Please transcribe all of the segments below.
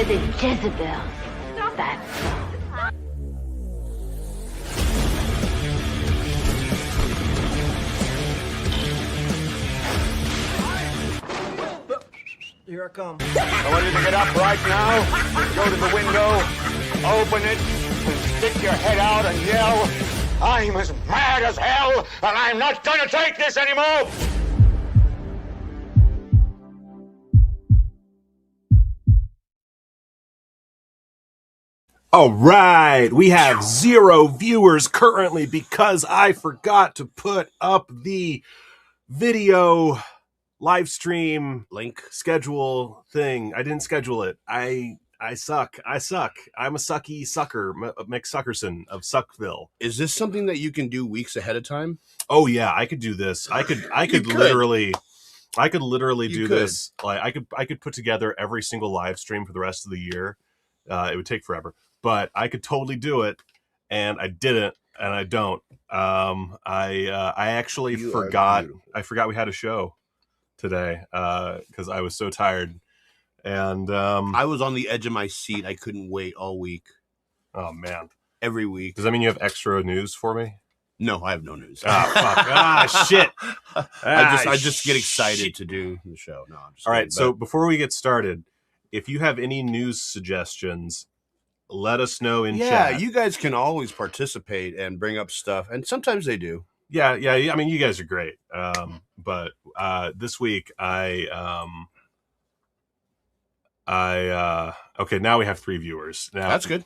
We're the Jezebels. That's all. Here I come. I want you to get up right now, go to the window, open it, and stick your head out and yell, I'm as mad as hell, and I'm not gonna take this anymore! All right, we have 0 viewers currently because I forgot to put up the video live stream link schedule thing. I didn't schedule it. I suck. I'm a sucky sucker, McSuckerson of Suckville. Is this something that you can do weeks ahead of time? Oh yeah, I could do this. I could literally do this. Like I could put together every single live stream for the rest of the year. It would take forever, but I could totally do it, and I didn't, and I don't. I actually forgot. I forgot we had a show today because I was so tired, and I was on the edge of my seat. I couldn't wait all week. Oh man, every week. Does that mean you have extra news for me? No, I have no news. Ah, fuck. Shit. I just get excited to do the show. No, I'm just all right. So before we get started, if you have any news suggestions, let us know in chat. Yeah, you guys can always participate and bring up stuff, and sometimes they do. Yeah. I mean, you guys are great. But this week okay, now we have 3 viewers. Now that's good.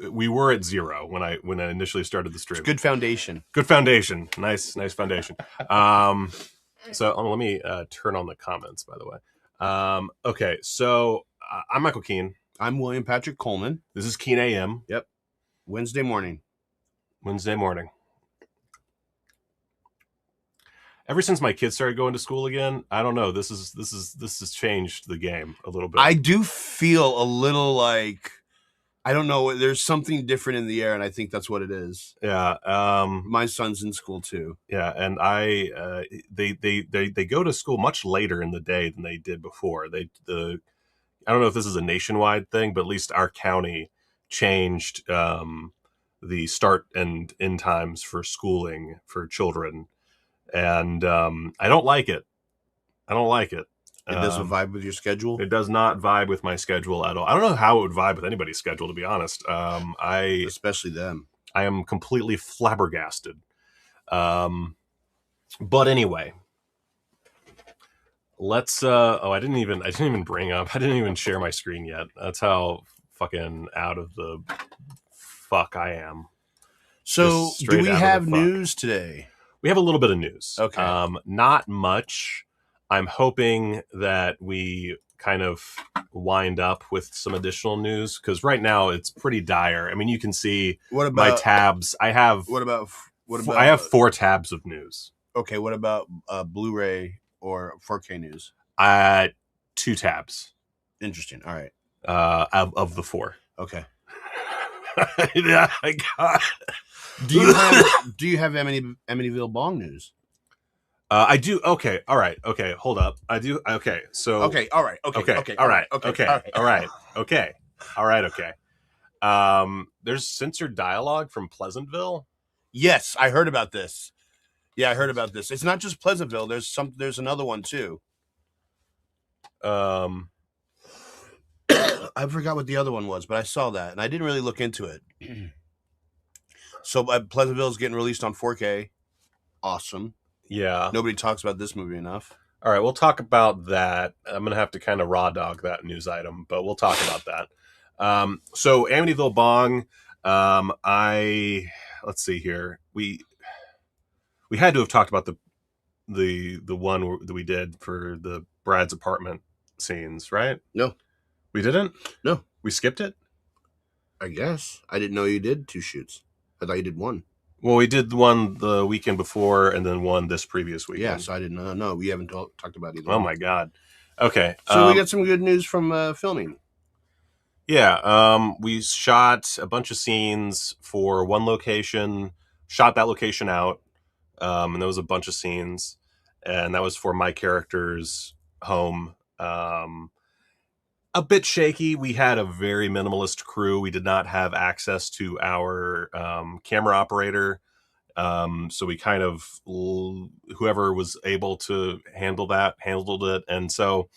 We were at 0 when I initially started the stream. It's good foundation. Good foundation. Nice foundation. So let me turn on the comments, by the way. Okay, so I'm Michael Keene. I'm William Patrick Coleman. This is KEENAM. Yep. Wednesday morning. Ever since my kids started going to school again, I don't know. This has changed the game a little bit. I do feel a little like, I don't know. There's something different in the air, and I think that's what it is. Yeah. My son's in school too. Yeah, and they go to school much later in the day than they did before. I don't know if this is a nationwide thing, but at least our county changed the start and end times for schooling for children, and I don't like it. It doesn't vibe with your schedule? It does not vibe with my schedule at all. I don't know how it would vibe with anybody's schedule, to be honest. Especially them. I am completely flabbergasted. But anyway, let's I didn't even bring up, I didn't even share my screen yet. That's how fucking out of the fuck I am. So do we have news today? We have a little bit of news. Okay. Not much. I'm hoping that we kind of wind up with some additional news, because right now it's pretty dire. I mean, you can see my tabs. I have 4 tabs of news. Okay, what about Blu-ray or 4K news? 2 tabs. Interesting. All right. Of the 4. Okay. Yeah, I got. Do you have Amityville Bong news? I do. Okay. All right. Okay. Hold up. I do. Okay. So. Okay. All right. Okay. Okay. All right. Okay. All right. Okay. All right. Okay. There's censored dialogue from Pleasantville. Yes, I heard about this. Yeah, I heard about this. It's not just Pleasantville. There's another one too. I forgot what the other one was, but I saw that and I didn't really look into it. So Pleasantville is getting released on 4K. Awesome. Yeah. Nobody talks about this movie enough. All right, we'll talk about that. I'm going to have to kind of raw dog that news item, but we'll talk about that. So Amityville Bong, let's see here. We had to have talked about the one that we did for the Brad's apartment scenes, right? No. We didn't? No. We skipped it? I guess. I didn't know you did 2 shoots. I thought you did 1. Well, we did one the weekend before and then one this previous weekend. Yeah, so I didn't know. No, we haven't talked about either. Oh, my God. Okay. So we got some good news from filming. Yeah. We shot a bunch of scenes for one location, shot that location out, and there was a bunch of scenes, and that was for my character's home. a bit shaky. We had a very minimalist crew. We did not have access to our camera operator. So we kind of, whoever was able to handle that, handled it. And so,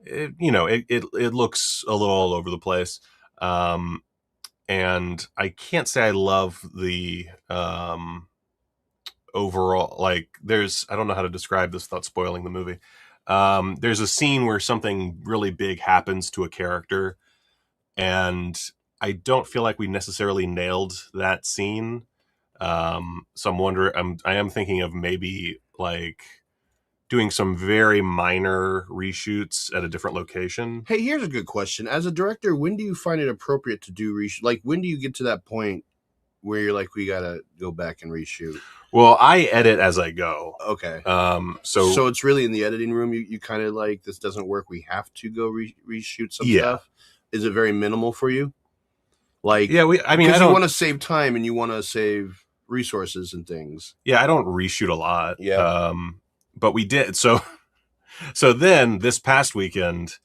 it looks a little all over the place. And I can't say I love the overall, like, I don't know how to describe this without spoiling the movie. There's a scene where something really big happens to a character, and I don't feel like we necessarily nailed that scene. So I am thinking of maybe like doing some very minor reshoots at a different location. Hey, here's a good question. As a director, when do you find it appropriate to do reshoot? Like, when do you get to that point where you're like, we gotta go back and reshoot? Well, I edit as I go. Okay. So it's really in the editing room. You kind of like, this doesn't work. We have to go reshoot some Yeah. stuff. Is it very minimal for you? Like, yeah, I you want to save time and you want to save resources and things. Yeah, I don't reshoot a lot. Yeah. But we did. So then this past weekend,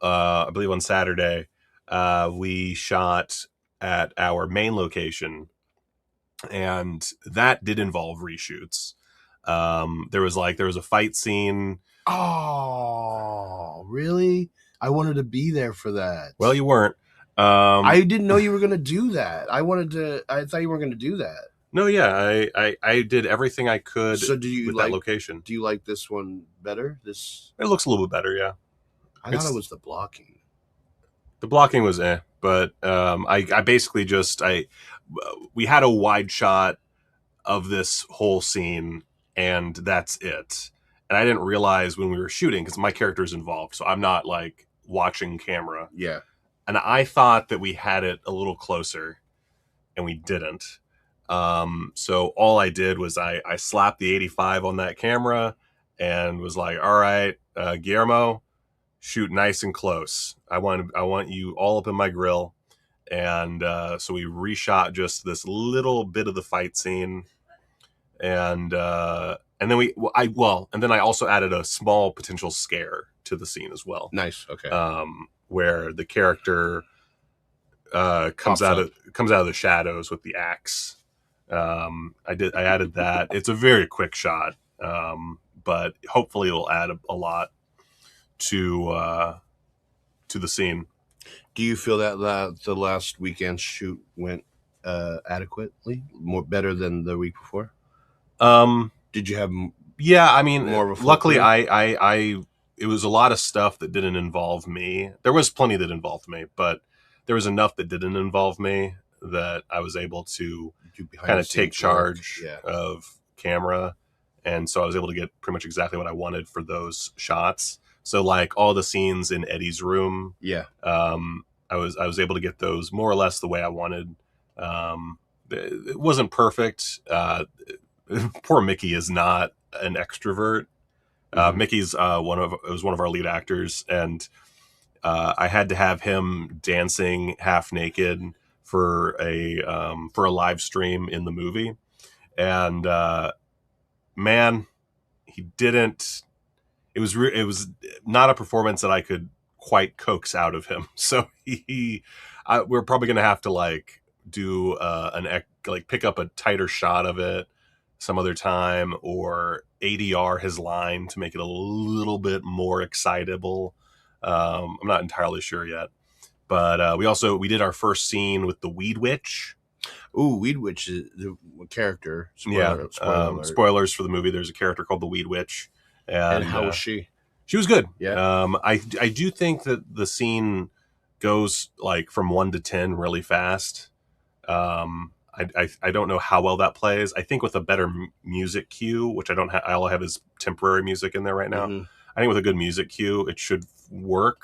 I believe on Saturday, we shot at our main location, and that did involve reshoots. There was a fight scene. Oh, really? I wanted to be there for that. Well, you weren't. I didn't know you were going to do that. I thought you were going to do that. No, yeah, I did everything I could. So do you with like that location? Do you like this one better? It looks a little bit better, yeah. I thought it was the blocking. The blocking was but I basically we had a wide shot of this whole scene, and that's it. And I didn't realize when we were shooting, because my character's involved, so I'm not like watching camera. Yeah. And I thought that we had it a little closer, and we didn't. So all I did was I slapped the 85 on that camera and was like, all right, Guillermo, shoot nice and close. I want you all up in my grill. And so we reshot just this little bit of the fight scene. And then and then I also added a small potential scare to the scene as well. Nice. Okay. Where the character comes out of the shadows with the axe. I added that. It's a very quick shot, but hopefully it'll add a lot to the scene. Do you feel that the last weekend shoot went adequately, better than the week before? Did you have? Yeah, I mean, more of a luckily, it was a lot of stuff that didn't involve me. There was plenty that involved me, but there was enough that didn't involve me that I was able to kind of take charge of camera. And so I was able to get pretty much exactly what I wanted for those shots. So like all the scenes in Eddie's room, I was able to get those more or less the way I wanted. It wasn't perfect. Poor Mickey is not an extrovert. Mickey's one of our lead actors, and I had to have him dancing half naked for a live stream in the movie, and man, he didn't. It was not a performance that I could quite coax out of him. So we're probably gonna have to like do pick up a tighter shot of it some other time, or ADR his line to make it a little bit more excitable. I'm not entirely sure yet, but we did our first scene with the Weed Witch. Ooh, Weed Witch is the character. Spoilers for the movie. There's a character called the Weed Witch. And how was she? She was good. Yeah. I do think that the scene goes like from 1 to 10 really fast. I don't know how well that plays. I think with a better music cue, which I don't have, all I have is temporary music in there right now. Mm-hmm. I think with a good music cue, it should work.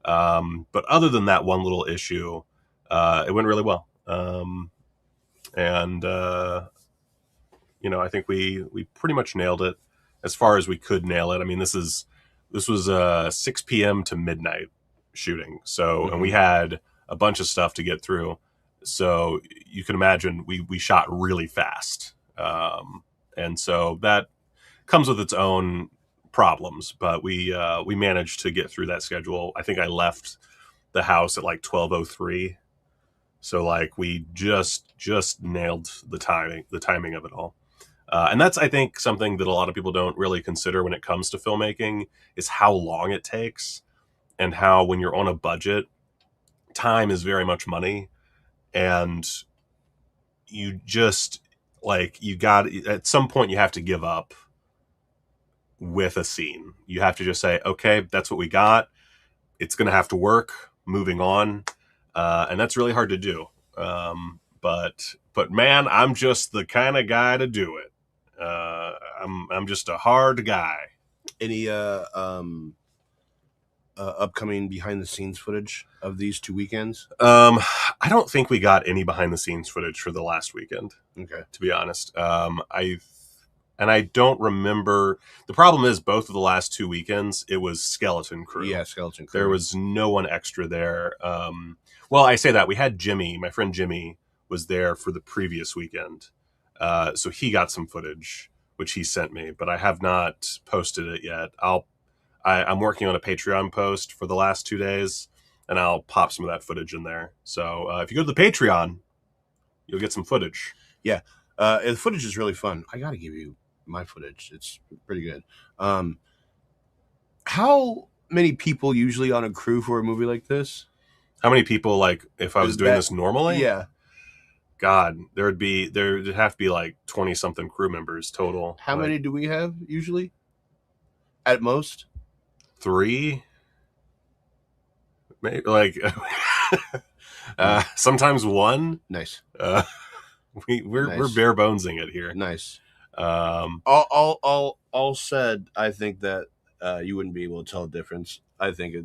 But other than that one little issue, it went really well. I think we pretty much nailed it as far as we could nail it. I mean, this was 6 p.m. to midnight shooting. So, and we had a bunch of stuff to get through. So you can imagine we shot really fast. And so that comes with its own problems, but we managed to get through that schedule. I think I left the house at like 12:03. So like we just nailed the timing of it all. And that's, I think, something that a lot of people don't really consider when it comes to filmmaking, is how long it takes, and how when you're on a budget, time is very much money. And you just, like, you got, at some point you have to give up with a scene. You have to just say, okay, that's what we got. It's going to have to work, moving on. And that's really hard to do. But man, I'm just the kind of guy to do it. I'm just a hard guy. Any upcoming behind the scenes footage of these 2 weekends? I don't think we got any behind the scenes footage for the last weekend. Okay. To be honest. I don't remember. The problem is, both of the last 2 weekends, it was skeleton crew. Yeah, skeleton crew. There was no one extra there. Well, I say that. We had Jimmy, my friend Jimmy, was there for the previous weekend. So he got some footage, which he sent me, but I have not posted it yet. I'm working on a Patreon post for the last 2 days, and I'll pop some of that footage in there. So if you go to the Patreon, you'll get some footage. Yeah. The footage is really fun. I got to give you my footage. It's pretty good. How many people usually on a crew for a movie like this? How many people, like, if I was doing this normally? Yeah. God, there'd have to be like 20 something crew members total. How many do we have usually? At most? 3? Maybe, like, sometimes 1. Nice. We're bare bonesing it here. Nice. All said, I think that you wouldn't be able to tell a difference. I think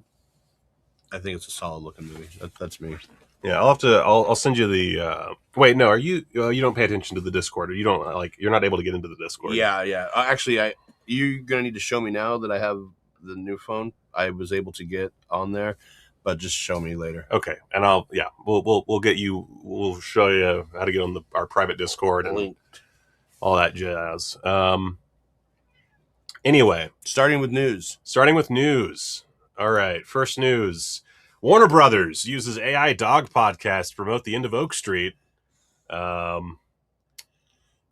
it's a solid looking movie. That's me. Yeah, I'll send you the. Wait, no, are you? You don't pay attention to the Discord, or you don't, like, you're not able to get into the Discord. Yeah. Actually, you're gonna need to show me now that I have the new phone. I was able to get on there, but just show me later. Okay, and we'll show you how to get on our private Discord and all that jazz. Anyway, starting with news. All right, first news. Warner Brothers uses AI dog podcast to promote the end of Oak Street.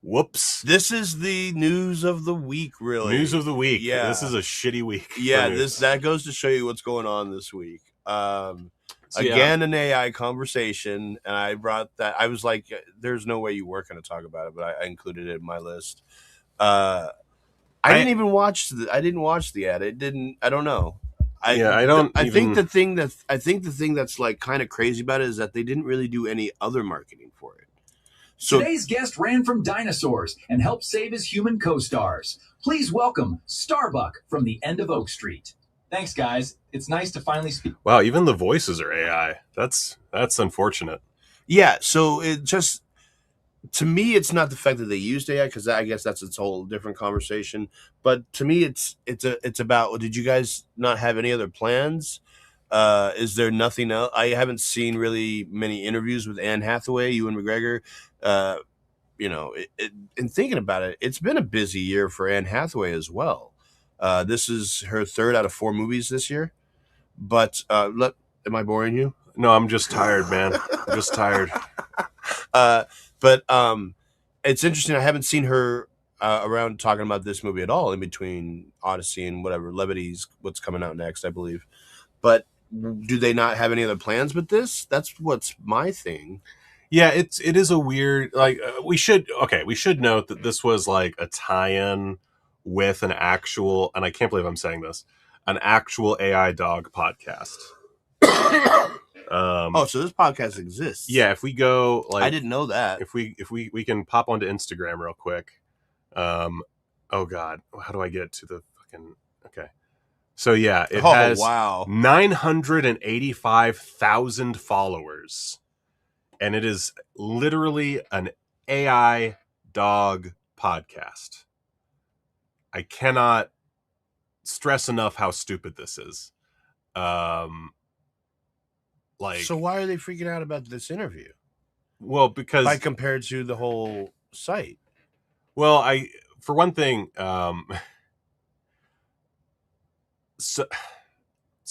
Whoops. This is the news of the week, really. News of the week. Yeah. This is a shitty week. Yeah, that goes to show you what's going on this week. An AI conversation, and I brought that. I was like, there's no way you were going to talk about it, but I included it in my list. I didn't watch the ad. I don't know. I think the thing that's like kind of crazy about it is that they didn't really do any other marketing for it. So today's guest ran from dinosaurs and helped save his human co-stars. Please welcome Starbuck from the end of Oak Street. Thanks, guys. It's nice to finally speak. Wow, even the voices are AI. That's unfortunate. Yeah, so it just, to me, it's not the fact that they used AI, because I guess that's its whole different conversation. But to me, it's about, did you guys not have any other plans? Is there nothing else? I haven't seen really many interviews with Anne Hathaway, Ewan McGregor. In thinking about it, it's been a busy year for Anne Hathaway as well. This is her 3rd out of 4 movies this year. But am I boring you? No, I'm just tired, man. I'm just tired. But it's interesting. I haven't seen her around talking about this movie at all, in between Odyssey and whatever, Levity's what's coming out next, I believe. But do they not have any other plans with this? That's what's my thing. Yeah, it is a weird, like, we should note that this was like a tie-in with an actual, and I can't believe I'm saying this, an actual AI dog podcast. So this podcast exists. Yeah, if we go, like, I didn't know that. If we can pop onto Instagram real quick. Oh God, how do I get to the fucking? Okay, so yeah, it has 985,000 followers, and it is literally an AI dog podcast. I cannot stress enough how stupid this is. So why are they freaking out about this interview? Well, because compared to the whole site. Well, for one thing, so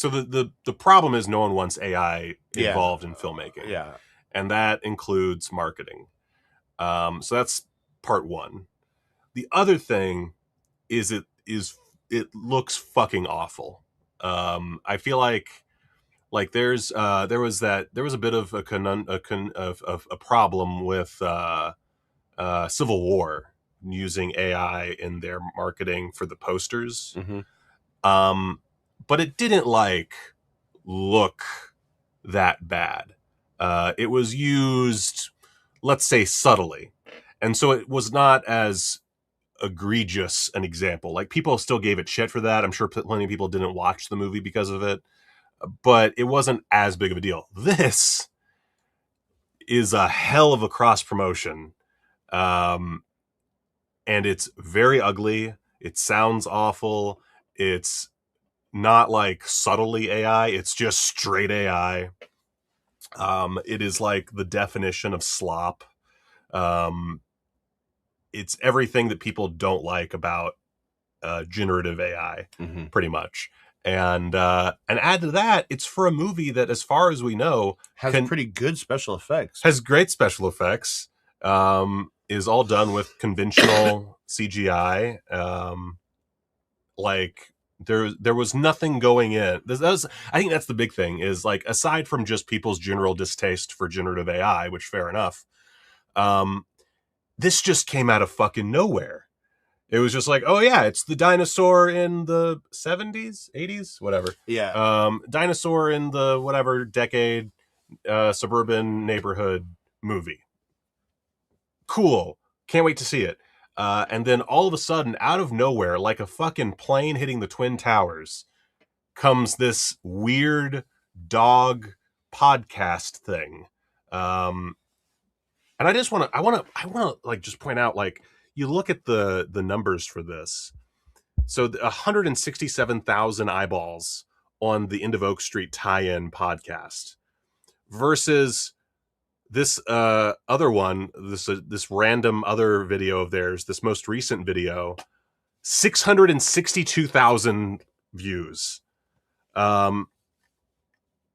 So the problem is no one wants AI involved in filmmaking. Yeah. And that includes marketing. So that's part one. The other thing is it looks fucking awful. I feel like there was a bit of a problem with Civil War using AI in their marketing for the posters. Mm-hmm. But it didn't look that bad. It was used, let's say, subtly, and so it was not as egregious an example. Like, people still gave it shit for that. I'm sure plenty of people didn't watch the movie because of it, but it wasn't as big of a deal. This is a hell of a cross promotion, and it's very ugly. It sounds awful. It's not subtly AI. It's just straight AI. It is like the definition of slop. It's everything that people don't like about generative AI, Mm-hmm. pretty much. And add to that, it's for a movie that, as far as we know, Has pretty good special effects. Has great special effects. Is all done with conventional CGI. There was nothing going in. I think that's the big thing, is aside from just people's general distaste for generative AI, which fair enough, this just came out of fucking nowhere. It was just oh yeah, it's the dinosaur in the 70s, 80s, whatever. Yeah. Dinosaur in the whatever decade, suburban neighborhood movie. Cool. Can't wait to see it. And then all of a sudden, out of nowhere, like a fucking plane hitting the Twin Towers, comes this weird dog podcast thing. And I just want to just point out, you look at the numbers for this. So 167,000 eyeballs on the End of Oak Street tie-in podcast versus this other one, this random other video of theirs, this most recent video, 662,000 views.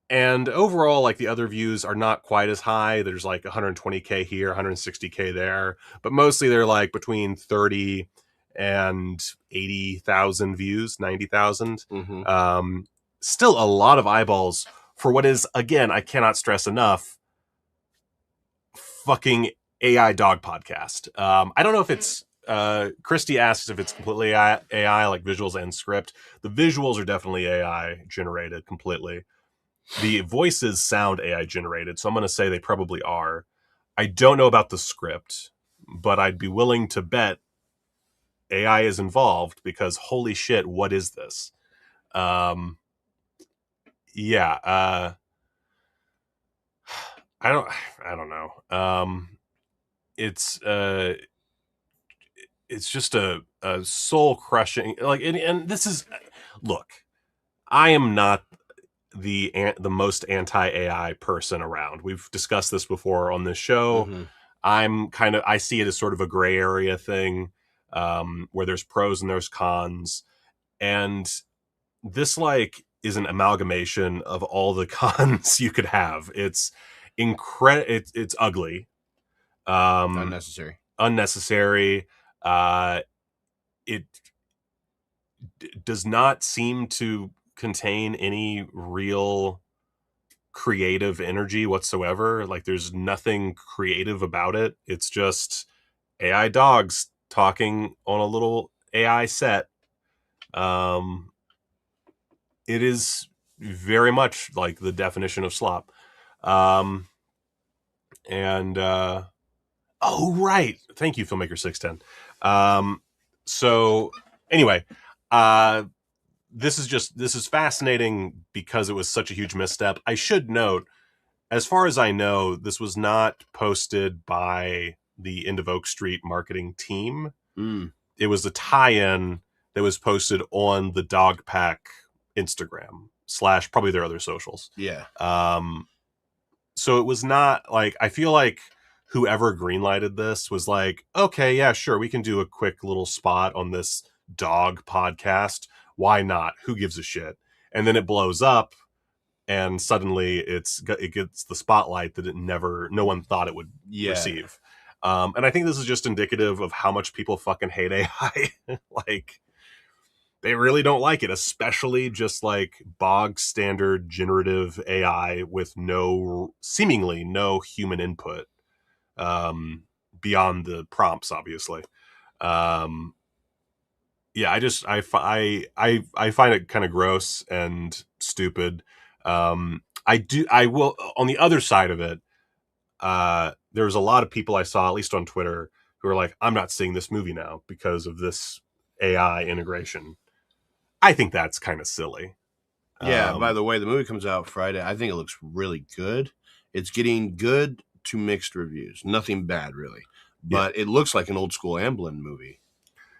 And overall, the other views are not quite as high. There's 120K here, 160K there, but mostly they're between 30 and 80,000 views, 90,000. Mm-hmm. Still a lot of eyeballs for what is, again, I cannot stress enough, fucking AI dog podcast. I don't know if it's Christy asks if it's completely AI, like visuals and script. The visuals are definitely AI generated completely. The voices sound AI generated, so I'm going to say they probably are. I don't know about the script, but I'd be willing to bet AI is involved, because holy shit, what is this? Yeah. I don't know. It's just a soul crushing, and this is, look, I am not the most anti-AI person around. We've discussed this before on this show. Mm-hmm. I see it as sort of a gray area thing, where there's pros and there's cons, and this is an amalgamation of all the cons you could have. It's it's ugly, unnecessary. It does not seem to contain any real creative energy whatsoever. There's nothing creative about it. It's just AI dogs talking on a little AI set. It is very much like the definition of slop. Oh, right. Thank you, Filmmaker 610. So anyway, this is fascinating because it was such a huge misstep. I should note, as far as I know, this was not posted by the End of Oak Street marketing team. It was a tie-in that was posted on the Dog Pack Instagram / probably their other socials. Yeah. So it was not I feel like whoever greenlighted this was okay, yeah, sure, we can do a quick little spot on this dog podcast. Why not? Who gives a shit? and then it blows up, and suddenly it gets the spotlight that no one thought it would receive. And I think this is just indicative of how much people fucking hate AI. Like, they really don't like it, especially just like bog standard generative AI with seemingly no human input, beyond the prompts, obviously. Yeah, I find it kind of gross and stupid. I will, on the other side of it, there's a lot of people I saw, at least on Twitter, who are like, I'm not seeing this movie now because of this AI integration. I think that's kind of silly. Yeah, by the way, the movie comes out Friday. I think it looks really good. It's getting good to mixed reviews. Nothing bad, really. But it looks like an old school Amblin movie.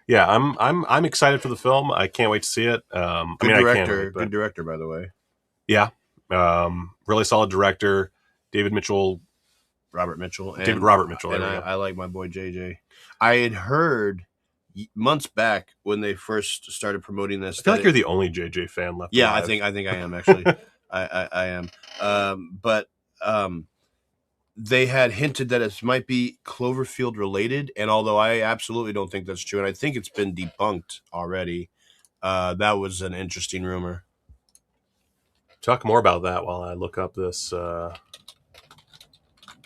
Yeah, I'm excited for the film. I can't wait to see it. Good director, good director, by the way. Yeah, really solid director, Robert Mitchell. David Robert Mitchell. And I like my boy JJ. I had heard months back when they first started promoting this. I feel like you're the only JJ fan left. Yeah, alive. I think I am actually. I am. But they had hinted that it might be Cloverfield related, and although I absolutely don't think that's true, and I think it's been debunked already, that was an interesting rumor. Talk more about that while I look up this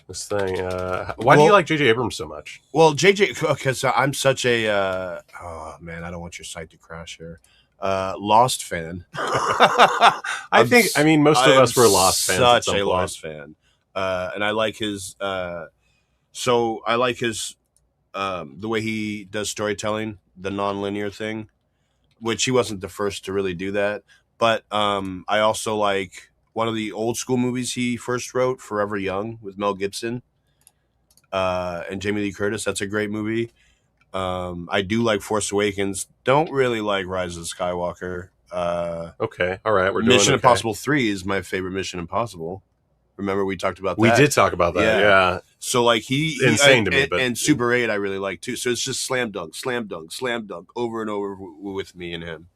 this thing. Why do you like J.J. Abrams so much? Well, because I'm such a oh man, I don't want your site to crash here. Lost fan. I mean, most of us were Lost fans. Such a Lost fan. And I like his the way he does storytelling, the nonlinear thing, which he wasn't the first to really do that. But I also like one of the old school movies he first wrote, Forever Young, with Mel Gibson and Jamie Lee Curtis. That's a great movie. I do like Force Awakens. Don't really like Rise of Skywalker. Okay, all right. We're doing Mission Impossible 3 is my favorite Mission Impossible. Remember we talked about that? We did talk about that, yeah. So like insane to me. And Super 8 I really like too. So it's just slam dunk, over and over with me and him.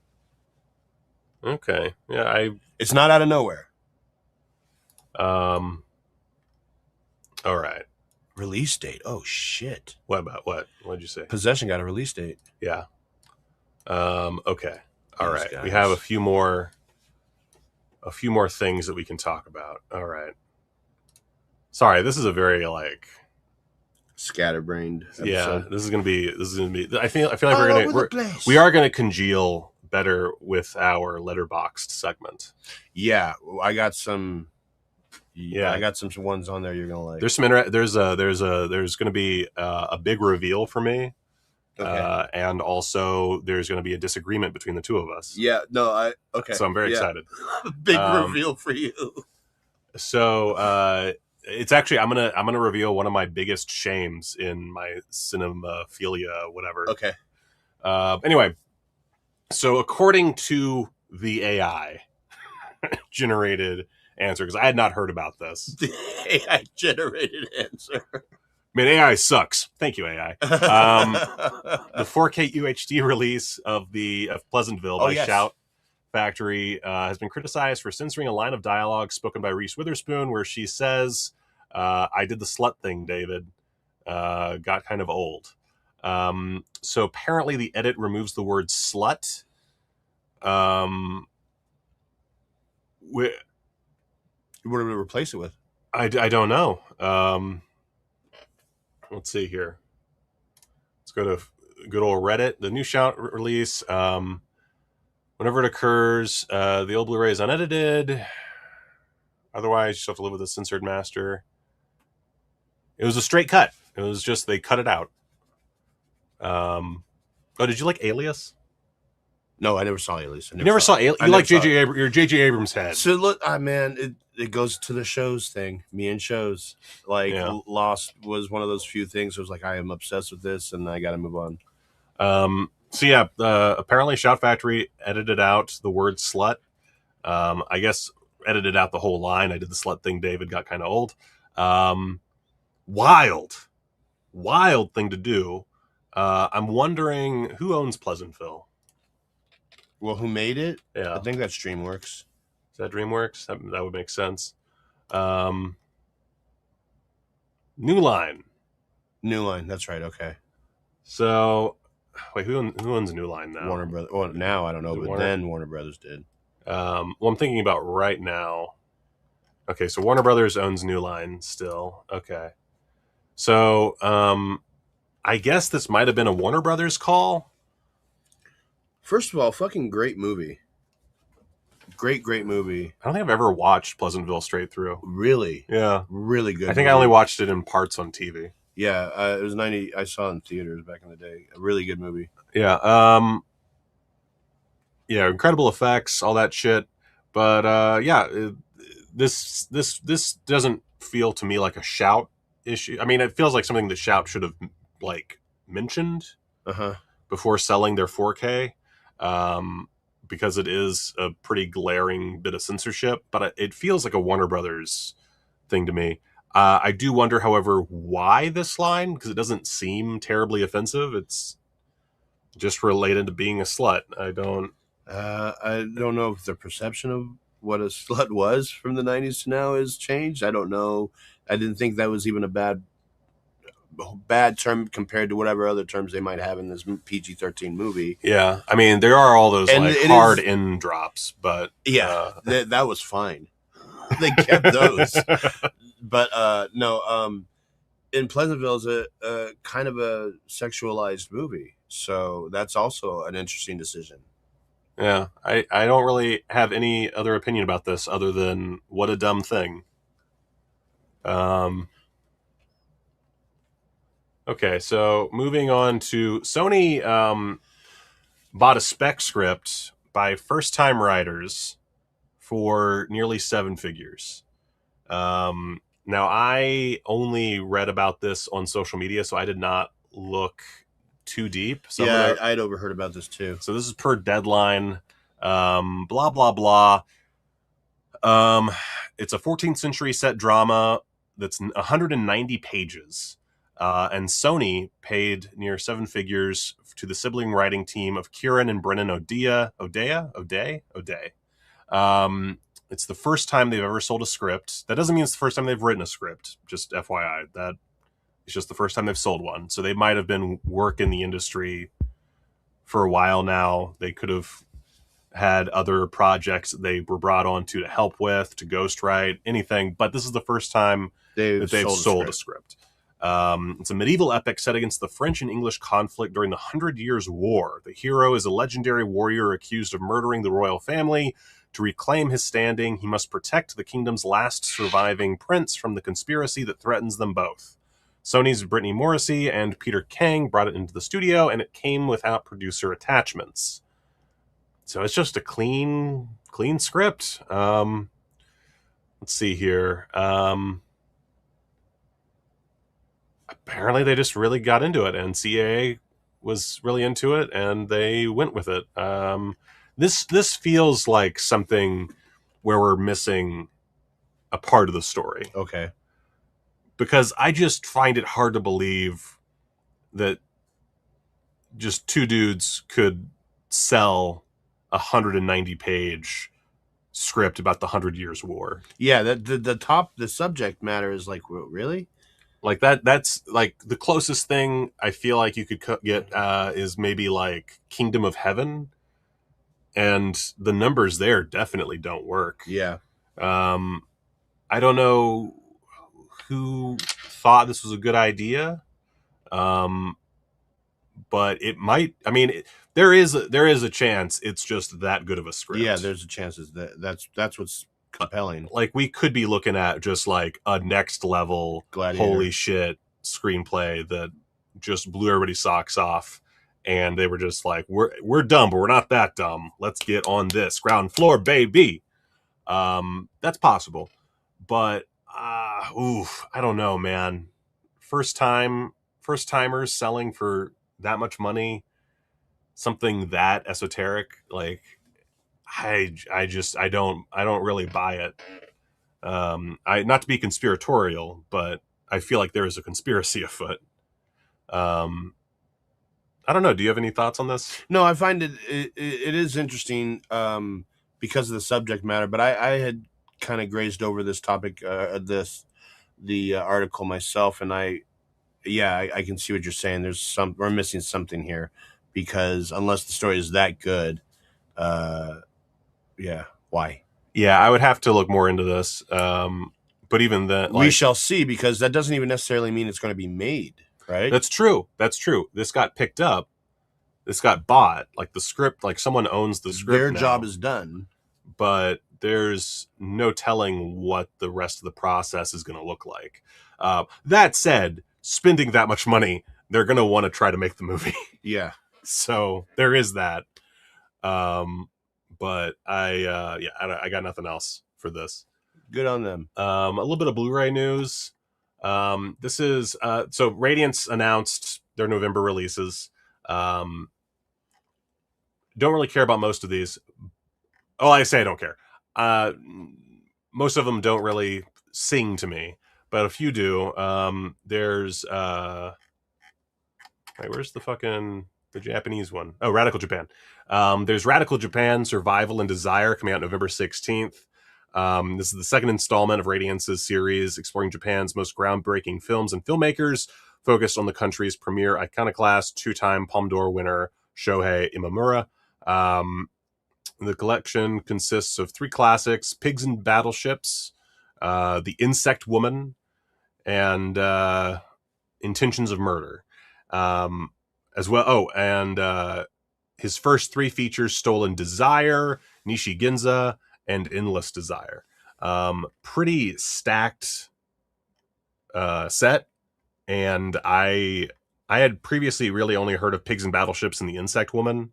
Okay. Yeah, it's not out of nowhere. All right. Release date. Oh shit. What about what? What'd you say? Possession got a release date. Yeah. Okay. All right. Guys. We have a few more things that we can talk about. All right. Sorry, this is a very like scatterbrained episode. Yeah, this is gonna be I feel like we are gonna congeal better with our letterboxed segment. Yeah, I got some ones on there you're gonna like. There's gonna be a big reveal for me. Okay. And also there's going to be a disagreement between the two of us. Yeah, no, So I'm very excited. Big reveal for you. So it's actually I'm gonna reveal one of my biggest shames in my cinemaphilia, whatever. Okay. Anyway, so according to the AI generated answer, because I had not heard about this. The AI generated answer. Man, AI sucks. Thank you, AI. The 4K UHD release of Pleasantville by Shout Factory has been criticized for censoring a line of dialogue spoken by Reese Witherspoon where she says, I did the slut thing, David. Got kind of old. So apparently the edit removes the word slut. What do we replace it with? I don't know. Let's see here. Let's go to good old Reddit. The new Shout release. Whenever it occurs, the old Blu-ray is unedited. Otherwise, you still have to live with a censored master. It was a straight cut. It was just they cut it out. Oh, did you like Alias? No, I never saw Alias. You never saw Alias? You like your J.J. Abrams head. So look, man, it goes to the shows thing. Me and shows. Like Lost was one of those few things. It was like I am obsessed with this, and I got to move on. So yeah, apparently Shout Factory edited out the word slut. I guess edited out the whole line. I did the slut thing. David got kind of old. Wild thing to do. I'm wondering who owns Pleasantville. Well, who made it? Yeah. I think that's DreamWorks. Is that DreamWorks? That would make sense. New Line. New Line. That's right. Okay. So, wait, who owns New Line now? Warner Brothers. Well, now I don't know, but then Warner Brothers did. Well, I'm thinking about right now. Okay, so Warner Brothers owns New Line still. Okay. So, I guess this might have been a Warner Brothers call. First of all, fucking great movie. Great movie. I don't think I've ever watched Pleasantville straight through. Really? Yeah. Really good. I think I only watched it in parts on TV. Yeah, it was 90. I saw it in theaters back in the day. A really good movie. Yeah. Yeah, incredible effects, all that shit. But this doesn't feel to me like a Shout issue. I mean, it feels like something that Shout should have like mentioned before selling their 4K, because it is a pretty glaring bit of censorship. But it feels like a Warner Brothers thing to me. I do wonder, however, why this line, because it doesn't seem terribly offensive. It's just related to being a slut. I don't know if the perception of what a slut was from the 90s to now has changed. I don't know. I didn't think that was even a bad term compared to whatever other terms they might have in this PG-13 movie. Yeah, I mean, there are all those like hard in drops, but that was fine. They kept those. But no, in Pleasantville is a kind of a sexualized movie, so that's also an interesting decision. Yeah, I don't really have any other opinion about this other than what a dumb thing. Okay, so moving on to Sony bought a spec script by first-time writers for nearly 7 figures. Now, I only read about this on social media, so I did not look too deep. I'd overheard about this too. So this is per Deadline. Blah, blah, blah. It's a 14th century set drama that's 190 pages. And Sony paid near 7 figures to the sibling writing team of Kieran and Brennan O'Day. It's the first time they've ever sold a script. That doesn't mean it's the first time they've written a script. Just FYI, that it's just the first time they've sold one. So they might have been working the industry for a while now. They could have had other projects that they were brought on to help with, to ghostwrite, anything. But this is the first time they've sold a script. It's a medieval epic set against the French and English conflict during the 100 Years' War. The hero is a legendary warrior accused of murdering the royal family. To reclaim his standing, he must protect the kingdom's last surviving prince from the conspiracy that threatens them both. Sony's Brittany Morrissey and Peter Kang brought it into the studio, and it came without producer attachments. So it's just a clean script. Let's see here. Apparently they just really got into it, and CAA was really into it, and they went with it. This feels like something where we're missing a part of the story. Okay. Because I just find it hard to believe that just 2 dudes could sell a 190-page script about the 100 Years' War. Yeah, the subject matter is like, really? Like that's like the closest thing I feel like you could get is maybe like Kingdom of Heaven. And the numbers there definitely don't work. Yeah. I don't know who thought this was a good idea. But it might, I mean, there is a chance it's just that good of a script. Yeah, there's a chance that's what's compelling. Like we could be looking at just like a next level Gladiator. Holy shit screenplay that just blew everybody's socks off. And they were just like, we're dumb, but we're not that dumb. Let's get on this ground floor, baby. That's possible, but I don't know, man. First timers selling for that much money, something that esoteric, like I don't really buy it. Not to be conspiratorial, but I feel like there is a conspiracy afoot. I don't know. Do you have any thoughts on this? No, I find it is interesting because of the subject matter, but I had kind of grazed over this topic, the article myself, and I can see what you're saying. We're missing something here, because unless the story is that good, why? Yeah, I would have to look more into this. But even then, we shall see, because that doesn't even necessarily mean it's going to be made, right? That's true. This got picked up. This got bought. Like the script, like someone owns the script. Their now, job is done. But there's no telling what the rest of the process is going to look like. That said, spending that much money, they're going to want to try to make the movie. Yeah. So there is that. But I got nothing else for this. Good on them. A little bit of Blu-ray news. This is so Radiance announced their November releases. Don't really care about most of these. Oh, I say I don't care. Most of them don't really sing to me, but a few do. There's where's the Japanese one? Oh, Radical Japan. There's Radical Japan Survival and Desire coming out November 16th. This is the second installment of Radiance's series exploring Japan's most groundbreaking films and filmmakers, focused on the country's premier iconoclast, two-time Palme d'Or winner Shohei Imamura. The collection consists of 3 classics: Pigs and Battleships, The Insect Woman, and Intentions of Murder. As well. Oh, and his first 3 features: Stolen Desire, Nishi Ginza, and Endless Desire. Pretty stacked set. And I had previously really only heard of Pigs and Battleships and The Insect Woman,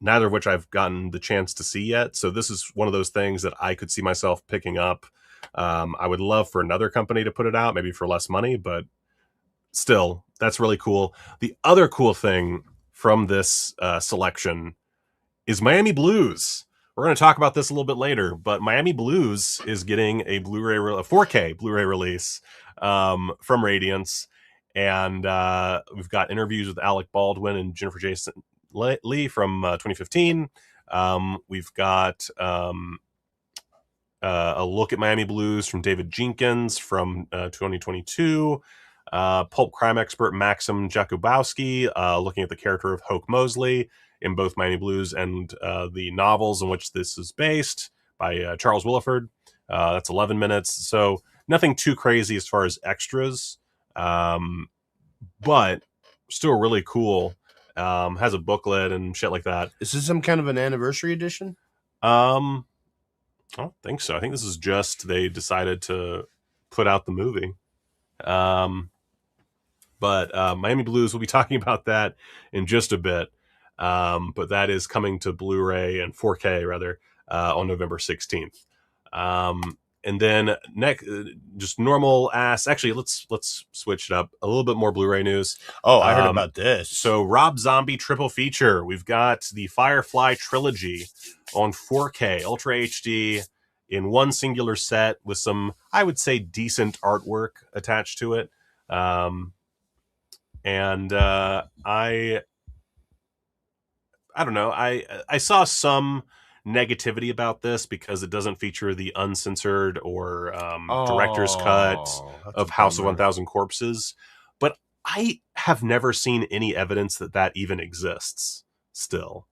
neither of which I've gotten the chance to see yet. So this is one of those things that I could see myself picking up. I would love for another company to put it out, maybe for less money, but still, that's really cool. The other cool thing from this selection is Miami Blues. We're going to talk about this a little bit later, but Miami Blues is getting a 4K Blu-ray release from Radiance, and we've got interviews with Alec Baldwin and Jennifer Jason Leigh from 2015. We've got a look at Miami Blues from David Jenkins from 2022. Pulp crime expert Maxim Jakubowski looking at the character of Hoke Mosley in both Miami Blues and the novels in which this is based by Charles Willeford. That's 11 minutes. So nothing too crazy as far as extras, but still really cool. Has a booklet and shit like that. Is this some kind of an anniversary edition? I don't think so. I think this is just they decided to put out the movie. But Miami Blues, we'll be talking about that in just a bit. But that is coming to Blu-ray and 4K rather on November 16th. And then next, just normal ass. Actually, let's switch it up a little bit more. Blu-ray news. Oh, I heard about this. So Rob Zombie triple feature. We've got the Firefly trilogy on 4K Ultra HD in one singular set with some, I would say, decent artwork attached to it. And I don't know. I saw some negativity about this because it doesn't feature the uncensored or director's cut of House of 1,000 Corpses. But I have never seen any evidence that even exists still.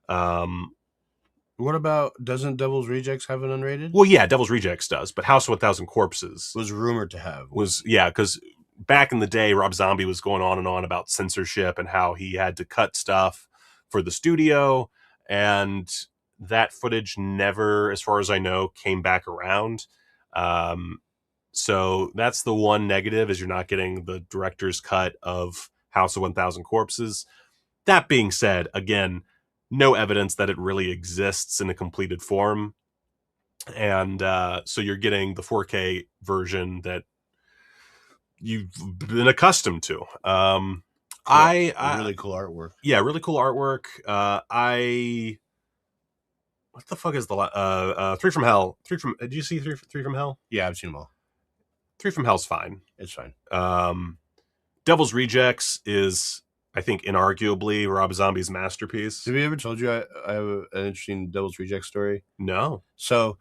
What about, doesn't Devil's Rejects have an unrated? Well, yeah, Devil's Rejects does, but House of 1,000 Corpses was rumored to have. Because back in the day, Rob Zombie was going on and on about censorship and how he had to cut stuff for the studio, and that footage never, as far as I know, came back around. So that's the one negative, is you're not getting the director's cut of House of 1,000 Corpses. That being said, again, no evidence that it really exists in a completed form. And so you're getting the 4K version that you've been accustomed to. Really cool artwork. Yeah, really cool artwork. What the fuck is the 3 from Hell? Did you see 3 from Hell? Yeah, I've seen them all. 3 from Hell's fine. It's fine. Devil's Rejects is I think inarguably Rob Zombie's masterpiece. Have you ever told you I have an interesting Devil's Reject story? No. So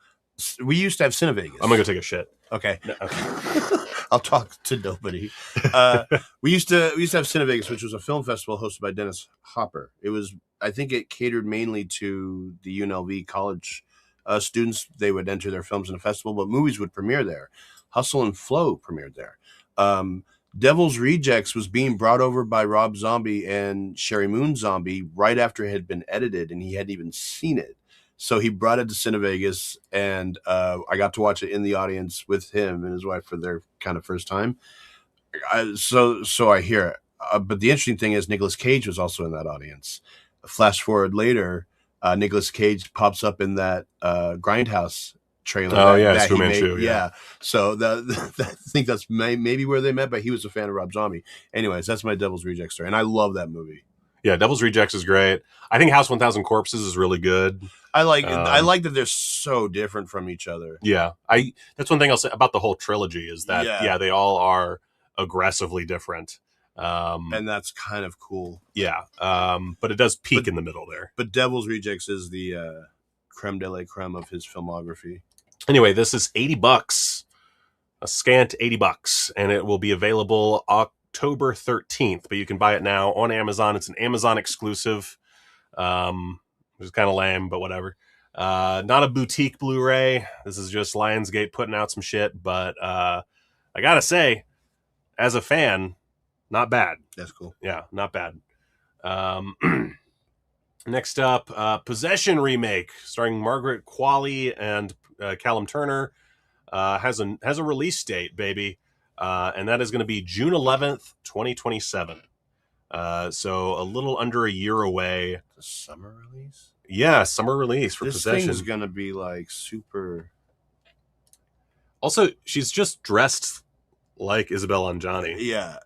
we used to have Cinevegas. I'm gonna go take a shit. Okay. No, okay. I'll talk to nobody. We used to have Cinevegas, which was a film festival hosted by Dennis Hopper. I think it catered mainly to the UNLV college students. They would enter their films in a festival, but movies would premiere there. Hustle and Flow premiered there. Devil's Rejects was being brought over by Rob Zombie and Sherry Moon Zombie right after it had been edited, and he hadn't even seen it. So he brought it to Cinevegas, and I got to watch it in the audience with him and his wife for their kind of first time. So I hear it. But the interesting thing is Nicolas Cage was also in that audience. Flash forward later, Nicolas Cage pops up in that Grindhouse trailer. Oh, yeah, that Fu he Manchu, made. Yeah. So I think that's maybe where they met, but he was a fan of Rob Zombie. Anyways, that's my Devil's Reject story, and I love that movie. Yeah, Devil's Rejects is great. I think House 1000 Corpses is really good. I like that they're so different from each other. Yeah, that's one thing I'll say about the whole trilogy is that they all are aggressively different, and that's kind of cool. Yeah, but it does peak in the middle there. But Devil's Rejects is the creme de la creme of his filmography. Anyway, this is $80, a scant $80, and it will be available October 13th. But you can buy it now on Amazon. It's an Amazon exclusive. Which is kind of lame, but whatever. Not a boutique Blu-ray. This is just Lionsgate putting out some shit. But I gotta say, as a fan, not bad. That's cool. Yeah, not bad. Next up, Possession remake starring Margaret Qualley and Callum Turner has a release date, baby, and that is going to be June 11th, 2027. So a little under a year away. The summer release? Yeah, summer release for this Possession. This thing's gonna be like super. Also, she's just dressed like Isabelle Adjani. Yeah.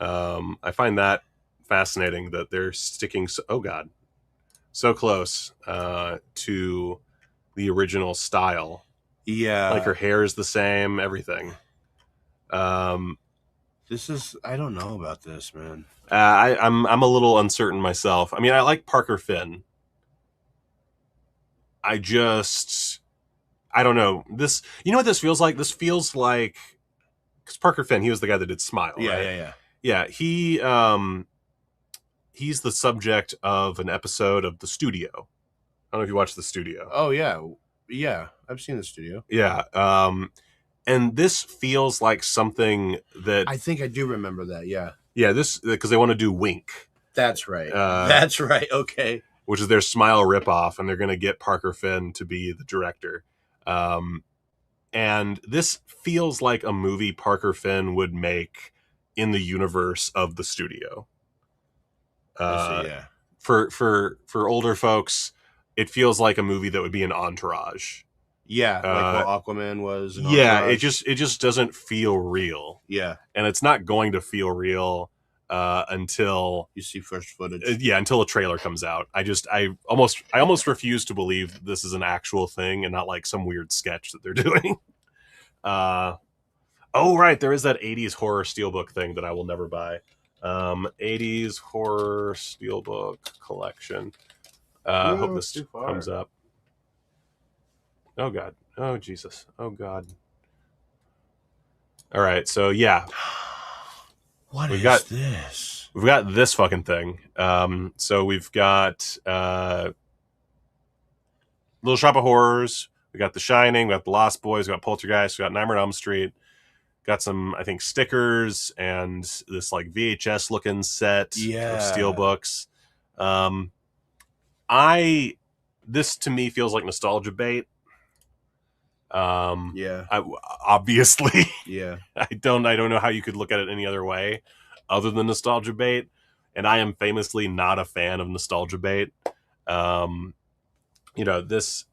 I find that fascinating that they're sticking so close to the original style. Yeah. Like her hair is the same, everything. I don't know about this, man. I'm a little uncertain myself. I mean, I like Parker Finn. I don't know. This, you know what this feels like? This feels like, because Parker Finn, he was the guy that did Smile. Yeah, right? Yeah. He's the subject of an episode of The Studio. I don't know if you watched The Studio. Oh yeah, I've seen The Studio. Yeah. And this feels like something that I think I do remember that. Yeah. Yeah, this because they want to do Wink. That's right. That's right. Okay. Which is their Smile ripoff, and they're going to get Parker Finn to be the director. And this feels like a movie Parker Finn would make in the universe of The Studio. Yeah. For older folks, it feels like a movie that would be an Entourage. Yeah, like what Aquaman was. Yeah, it just doesn't feel real. Yeah, and it's not going to feel real until you see first footage. Until a trailer comes out. I almost refuse to believe this is an actual thing and not like some weird sketch that they're doing. Oh right, there is that 80s horror steelbook thing that I will never buy. 80s horror steelbook collection. Hope this comes up. Oh God. Oh Jesus. Oh God. All right. So yeah. What is this? We've got this fucking thing. So we've got Little Shop of Horrors. We got The Shining. We got The Lost Boys. We got Poltergeist. We got Nightmare on Elm Street. Got some, I think, stickers and this like VHS looking set of steelbooks. This to me feels like nostalgia bait. Obviously. Yeah. I don't know how you could look at it any other way other than nostalgia bait. And I am famously not a fan of nostalgia bait. This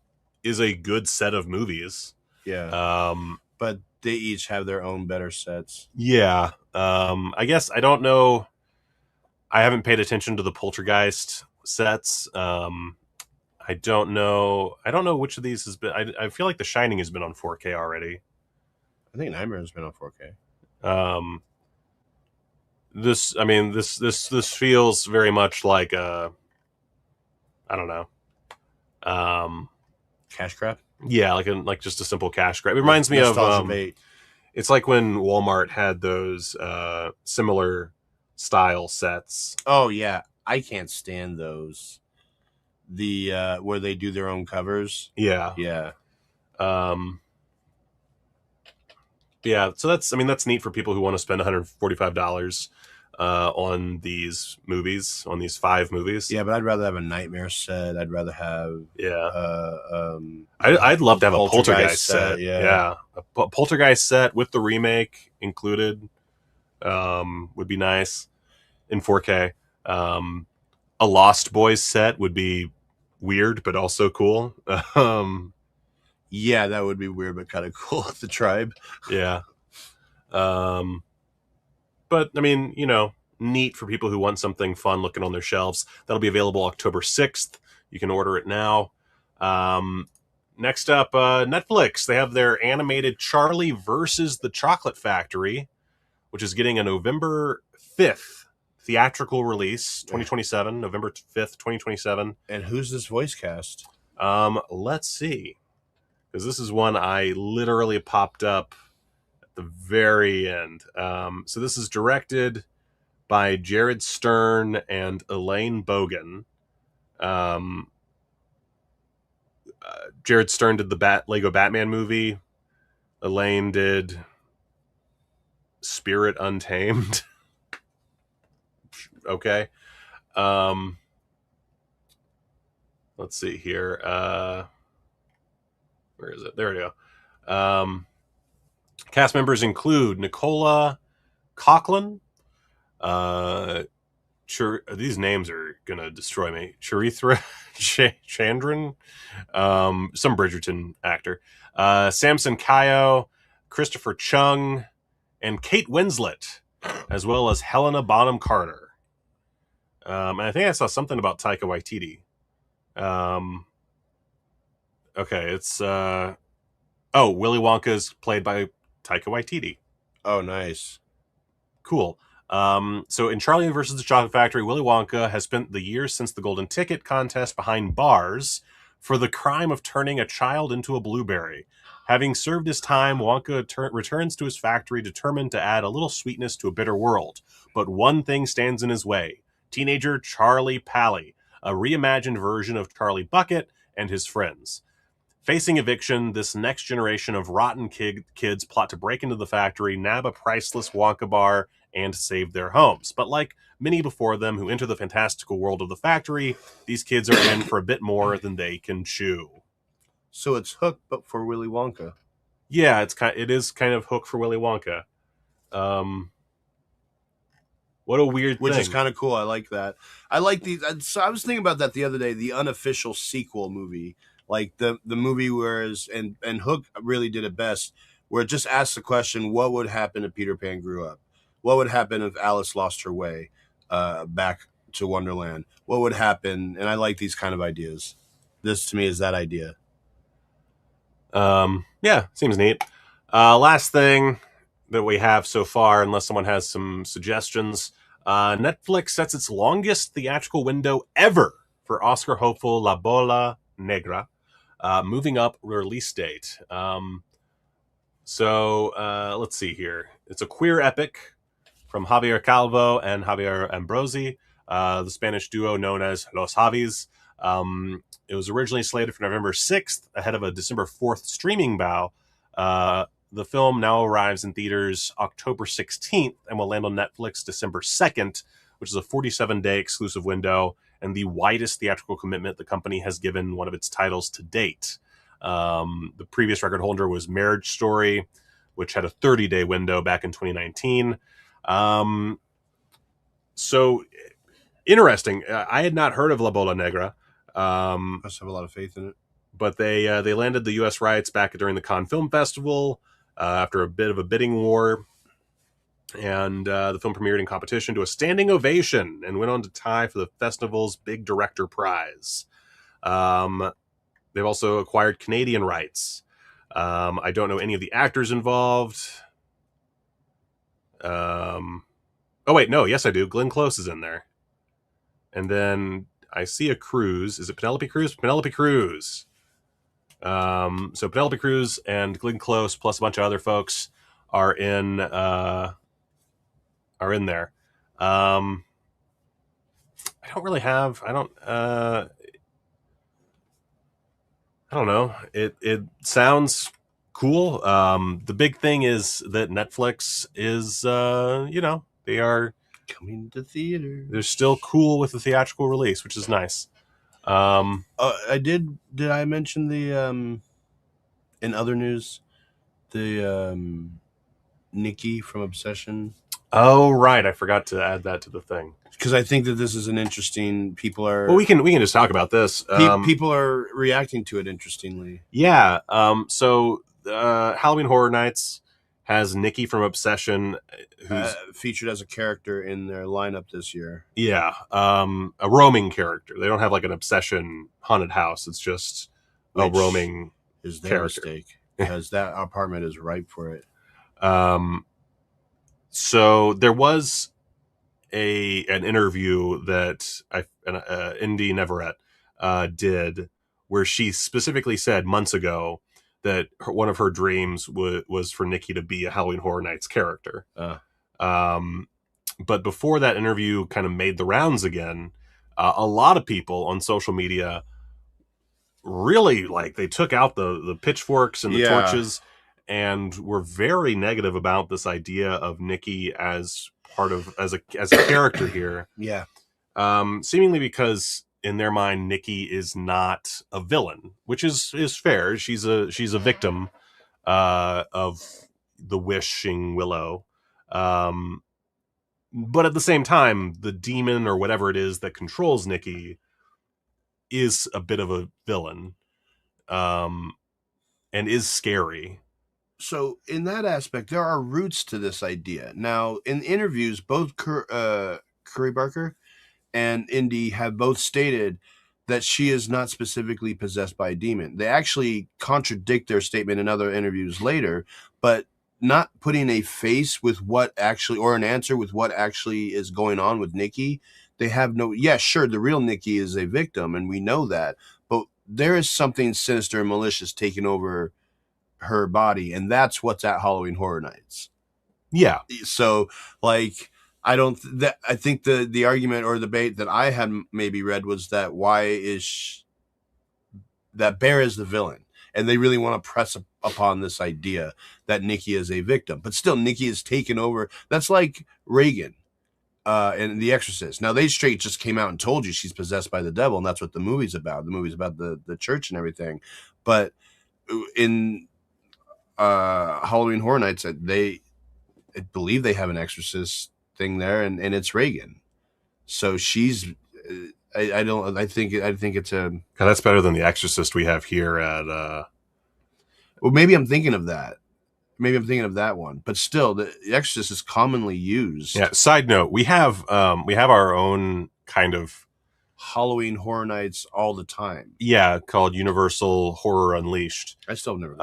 is a good set of movies. Yeah. But they each have their own better sets. Yeah. I guess I don't know. I haven't paid attention to the Poltergeist sets. I don't know which of these has been. I feel like The Shining has been on 4K already. I think Nightmare has been on 4K. this feels very much like I don't know. Cash grab. Yeah, like just a simple cash grab. It reminds me of bait. It's like when Walmart had those similar style sets. Oh yeah, I can't stand those. The where they do their own covers. Yeah. Yeah. Yeah, so that's neat for people who want to spend $145 on these movies, on these 5 movies. Yeah, but I'd rather have a Nightmare set. I'd rather have I'd love to have a Poltergeist set. Yeah. A Poltergeist set with the remake included would be nice in 4K. A Lost Boys set would be weird, but also cool. Yeah, that would be weird, but kind of cool. The Tribe. Yeah. But I mean, neat for people who want something fun looking on their shelves. That'll be available October 6th. You can order it now. Next up, Netflix. They have their animated Charlie versus the Chocolate Factory, which is getting a November 5th theatrical release, 2027, November 5th, 2027. And who's this voice cast? Let's see. Because this is one I literally popped up at the very end. So this is directed by Jared Stern and Elaine Bogan. Jared Stern did the Lego Batman movie. Elaine did Spirit Untamed. Okay. Let's see here. Where is it? There we go. Cast members include Nicola Coughlan. These names are gonna destroy me. Charithra Chandran, some Bridgerton actor. Samson Kayo, Christopher Chung, and Kate Winslet, as well as Helena Bonham Carter. And I think I saw something about Taika Waititi. Okay, it's Willy Wonka is played by Taika Waititi. Oh, nice. Cool. So in Charlie versus the Chocolate Factory, Willy Wonka has spent the years since the Golden Ticket contest behind bars for the crime of turning a child into a blueberry. Having served his time, Wonka returns to his factory determined to add a little sweetness to a bitter world. But one thing stands in his way. Teenager Charlie Pally, a reimagined version of Charlie Bucket and his friends. Facing eviction, this next generation of rotten kids plot to break into the factory, nab a priceless Wonka bar, and save their homes. But like many before them who enter the fantastical world of the factory, these kids are in for a bit more than they can chew. So it's Hook, but for Willy Wonka. Yeah, it is kind of Hook for Willy Wonka. What a weird Which thing. is kind of cool. I like that. I like these. So I was thinking about that the other day, the unofficial sequel movie. Like the movie and Hook really did it best, where it just asked the question, what would happen if Peter Pan grew up? What would happen if Alice lost her way back to Wonderland? What would happen? And I like these kind of ideas. This, to me, is that idea. Yeah, seems neat. Last thing that we have so far, unless someone has some suggestions, Netflix sets its longest theatrical window ever for Oscar hopeful La Bola Negra, moving up release date. So let's see here. It's a queer epic from Javier Calvo and Javier Ambrosi, the Spanish duo known as Los Javis. It was originally slated for November 6th, ahead of a December 4th streaming bow. The film now arrives in theaters October 16th and will land on Netflix December 2nd, which is a 47-day exclusive window and the widest theatrical commitment the company has given one of its titles to date. The previous record holder was Marriage Story, which had a 30-day window back in 2019. So interesting. I had not heard of La Bola Negra. Must have a lot of faith in it. But they landed the U.S. rights back during the Cannes Film Festival after a bit of a bidding war. And the film premiered in competition to a standing ovation and went on to tie for the festival's Big Director Prize. They've also acquired Canadian rights. I don't know any of the actors involved. Oh wait, no, yes I do. Glenn Close is in there. And then I see a Cruz. Is it Penelope Cruz? Penelope Cruz. So Penelope Cruz and Glenn Close plus a bunch of other folks are in there. I don't really have. I don't know. It sounds cool. The big thing is that Netflix is, they are coming to theater. They're still cool with the theatrical release, which is nice. Did I mention the in other news, the Nikki from Obsession? Oh right, I forgot to add that to the thing because I think that this is an interesting. People are. Well, we can just talk about this. People are reacting to it interestingly. Yeah. So Halloween Horror Nights has Nikki from Obsession, who's featured as a character in their lineup this year. Yeah, a roaming character. They don't have like an Obsession haunted house. It's just a roaming is their character. Mistake because that apartment is ripe for it. So there was an interview that Indy Neverett did where she specifically said months ago that one of her dreams was for Nikki to be a Halloween Horror Nights character. But before that interview kind of made the rounds again, a lot of people on social media really they took out the pitchforks and the torches and were very negative about this idea of Nikki as a character here. Yeah. Seemingly because in their mind, Nikki is not a villain, which is fair. She's a victim of the wishing willow. But at the same time, the demon or whatever it is that controls Nikki is a bit of a villain, and is scary. So in that aspect, there are roots to this idea. Now, in interviews, both Curry Barker and Indy have both stated that she is not specifically possessed by a demon. They actually contradict their statement in other interviews later, but not putting a face with what actually, or an answer with what actually is going on with Nikki. They have no, sure, the real Nikki is a victim, and we know that, but there is something sinister and malicious taking over her body, and that's what's at Halloween Horror Nights. Yeah. So, I think the argument or debate that I had maybe read was that why is that Bear is the villain, and they really want to press upon this idea that Nikki is a victim, but still Nikki is taken over. That's like Reagan and The Exorcist. Now they straight just came out and told you she's possessed by the devil, and that's what the movie's about. The movie's about the church and everything, but in Halloween Horror Nights, I believe they have an exorcist thing there, and it's Reagan. So she's I think it's a that's better than the Exorcist we have here at well, maybe I'm thinking of that. Maybe I'm thinking of that one, but still, the Exorcist is commonly used. Yeah. Side note: we have our own kind of Halloween Horror Nights all the time. Yeah, called Universal Horror Unleashed. I still have never.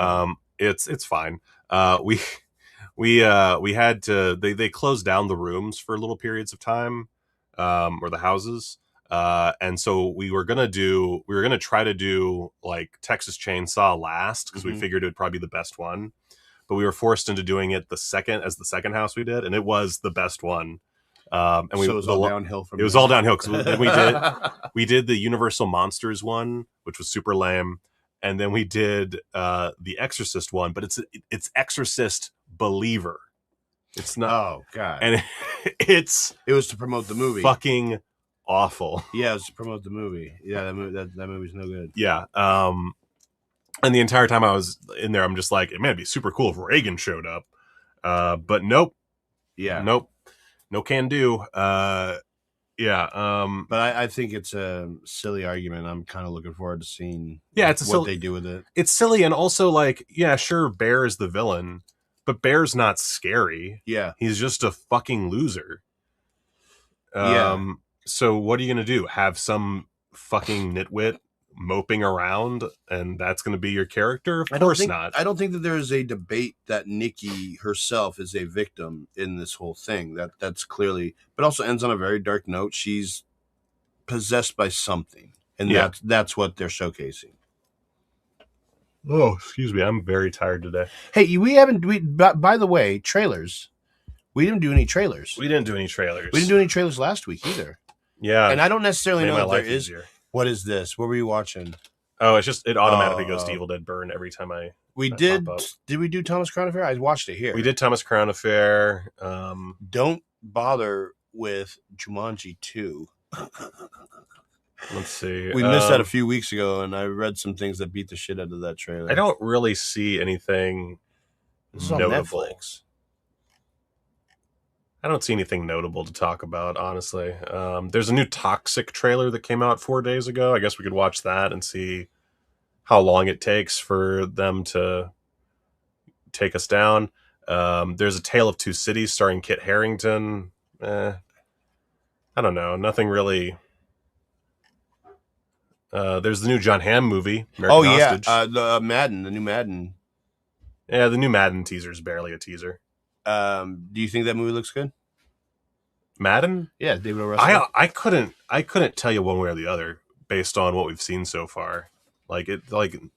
It's fine. We had to they closed down the rooms for little periods of time, or the houses. And so we were gonna try to do like Texas Chainsaw last because we figured it would probably be the best one, but we were forced into doing it the second house we did, and it was the best one. And so it was all downhill from. It was all downhill because we did the Universal Monsters one, which was super lame, and then we did the Exorcist one, but it's Exorcist Believer. It's not. Oh God! And it was to promote the movie. Fucking awful. Yeah, it was to promote the movie. Yeah, that movie's no good. Yeah. And the entire time I was in there, I'm just like, man, it'd be super cool if Reagan showed up. But nope. Yeah. Nope. No can do. Yeah. But I think it's a silly argument. I'm kind of looking forward to seeing what they do with it. It's silly, and also sure, Bear is the villain, but Bear's not scary. Yeah. He's just a fucking loser. Yeah. So what are you going to do? Have some fucking nitwit moping around and that's going to be your character? Of course not. I don't think that there is a debate that Nikki herself is a victim in this whole thing. That's clearly, but also ends on a very dark note. She's possessed by something, and that's what they're showcasing. Oh, excuse me. I'm very tired today. Hey, by the way, trailers. We didn't do any trailers. We didn't do any trailers. We didn't do any trailers last week either. Yeah. And I don't necessarily know if there is. Easier. What is this? What were you watching? Oh, it's just, it automatically goes to Evil Dead Burn every time I did. pop up. Did we do Thomas Crown Affair? I watched it here. We did Thomas Crown Affair. Don't bother with Jumanji 2. Let's see. We missed that a few weeks ago, and I read some things that beat the shit out of that trailer. I don't really see anything notable. On Netflix. I don't see anything notable to talk about, honestly. There's a new Toxic trailer that came out 4 days ago. I guess we could watch that and see how long it takes for them to take us down. There's A Tale of Two Cities starring Kit Harington. I don't know. Nothing really. There's the new John Hamm movie, American Hostage. The new Madden. Yeah, the new Madden teaser is barely a teaser. Do you think that movie looks good? Madden? Yeah, David O. Russell. I couldn't tell you one way or the other based on what we've seen so far. Like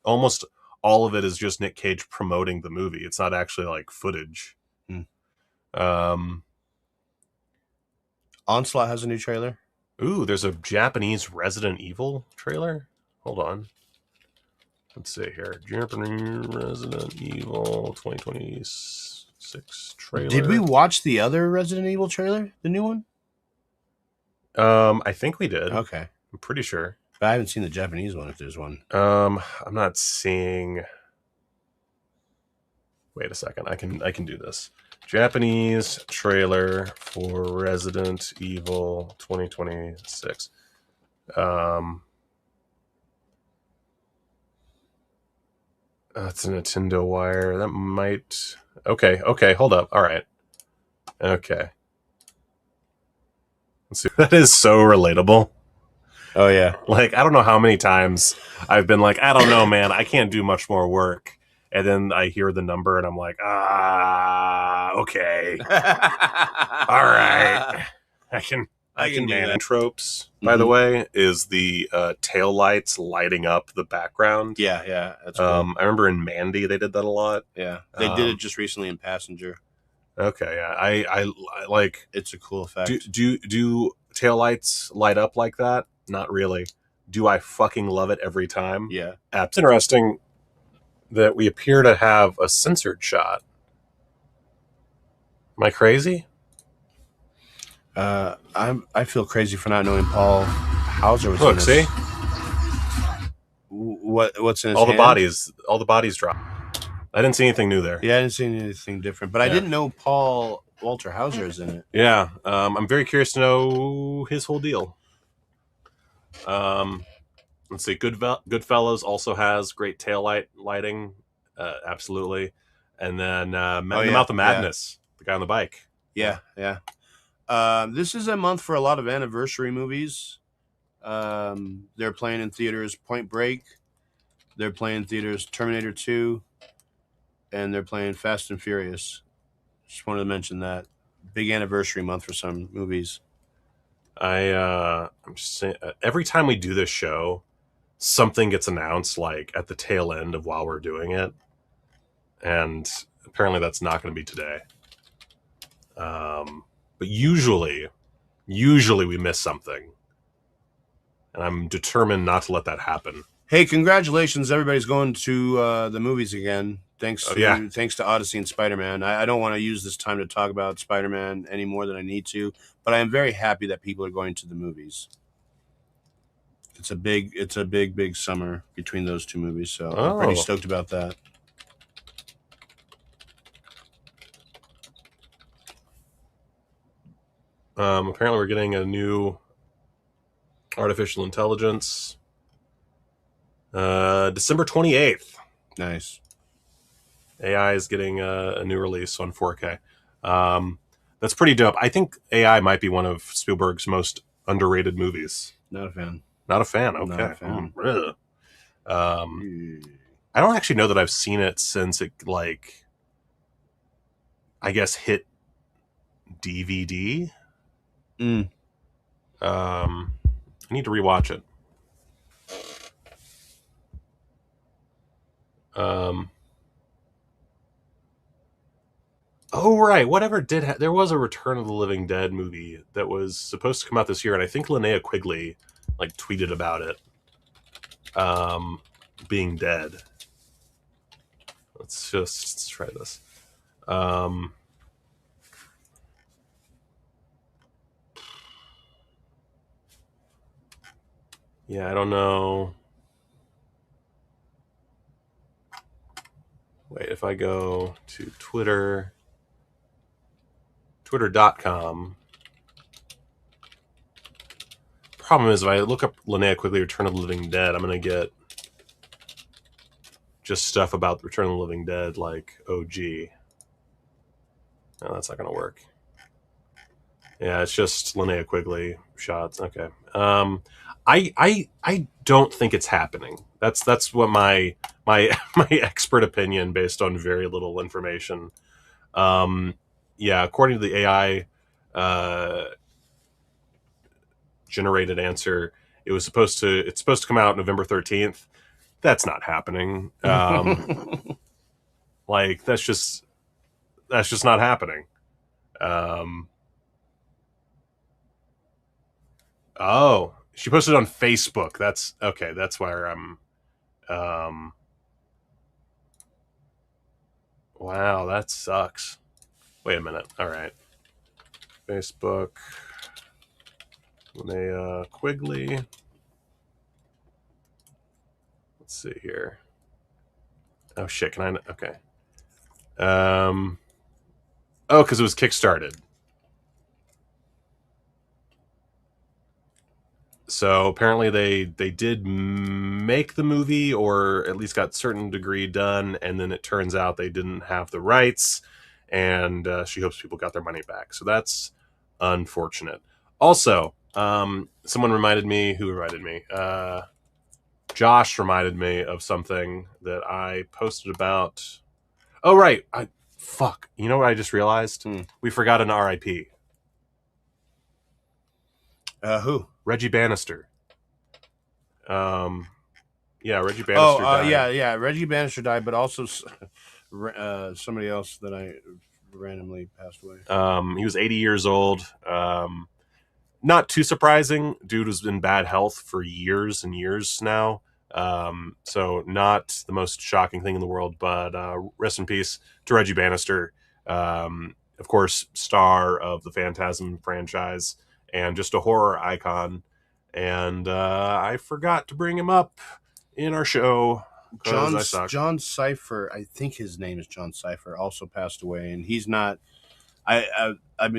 almost all of it is just Nick Cage promoting the movie. It's not actually like footage. Onslaught has a new trailer. Ooh, there's a Japanese Resident Evil trailer. Hold on. Let's see here. Japanese Resident Evil 2026 trailer. Did we watch the other Resident Evil trailer? The new one? I think we did. Okay. I'm pretty sure. But I haven't seen the Japanese one if there's one. I'm not seeing. Wait a second. I can do this. Japanese trailer for Resident Evil 2026. That's a Nintendo Wire. That might. Okay. Hold up. All right. Okay. Let's see. That is so relatable. Oh yeah. Like, I don't know how many times I've been like, I don't know, man. I can't do much more work. And then I hear the number and I'm like, okay. All right. I can manage. Tropes, by the way, is the tail lights lighting up the background. Yeah. That's cool. I remember in Mandy they did that a lot. Yeah. They did it just recently in Passenger. Okay, yeah. I like, it's a cool effect. Do tail lights light up like that? Not really. Do I fucking love it every time? Yeah. It's interesting that we appear to have a censored shot. Am I crazy? I feel crazy for not knowing Paul Hauser was in this. See? What's in his all hand? All the bodies drop. I didn't see anything new there. Yeah, I didn't see anything different. But I didn't know Paul Walter Hauser is in it. Yeah. I'm very curious to know his whole deal. Let's see. Goodfellas also has great tail lighting. Absolutely. And then The Mouth of Madness, the guy on the bike. Yeah. This is a month for a lot of anniversary movies. They're playing in theaters Point Break. They're playing in theaters Terminator 2. And they're playing Fast and Furious. Just wanted to mention that. Big anniversary month for some movies. I'm just saying, every time we do this show, something gets announced like at the tail end of while we're doing it. And apparently that's not going to be today. But usually we miss something. And I'm determined not to let that happen. Hey, congratulations. Everybody's going to the movies again. Thanks to Odyssey and Spider-Man. I don't want to use this time to talk about Spider-Man any more than I need to, but I am very happy that people are going to the movies. It's a big summer between those two movies, so I'm pretty stoked about that. Apparently we're getting a new artificial intelligence. December 28th. Nice. AI is getting a new release on 4K. That's pretty dope. I think AI might be one of Spielberg's most underrated movies. Not a fan. Not a fan. Okay. Not a fan. I don't actually know that I've seen it since it, like, I guess hit DVD. I need to rewatch it. Oh, right. Whatever did there was a Return of the Living Dead movie that was supposed to come out this year, and I think Linnea Quigley like tweeted about it being dead. Let's try this. Yeah, I don't know. Wait, if I go to twitter.com. Problem is, if I look up Linnea Quigley Return of the Living Dead, I'm going to get just stuff about Return of the Living Dead, like OG. No, that's not going to work. Yeah, it's just Linnea Quigley shots. Okay. I don't think it's happening. That's what my expert opinion based on very little information. Yeah, according to the AI generated answer, it's supposed to come out November 13th. That's not happening. Like that's just not happening. Oh, she posted on Facebook. That's okay. That's where I'm. Wow, that sucks. Wait a minute. All right. Facebook. Linnea Quigley. Let's see here. Oh shit! Can I? Okay. Oh, because it was kickstarted. So apparently they did make the movie, or at least got certain degree done, and then it turns out they didn't have the rights, and she hopes people got their money back. So that's unfortunate. Also, someone reminded me. Who reminded me? Josh reminded me of something that I posted about. Oh, right. Fuck. You know what I just realized? We forgot an RIP. Who? Reggie Bannister. Yeah, Reggie Bannister died. Yeah. Reggie Bannister died, but also somebody else that I randomly passed away. He was 80 years old. Not too surprising. Dude was in bad health for years and years now. So not the most shocking thing in the world, but rest in peace to Reggie Bannister. Of course, star of the Phantasm franchise and just a horror icon. And I forgot to bring him up in our show. John Cipher, I think his name is John Cipher, also passed away, and he's not. I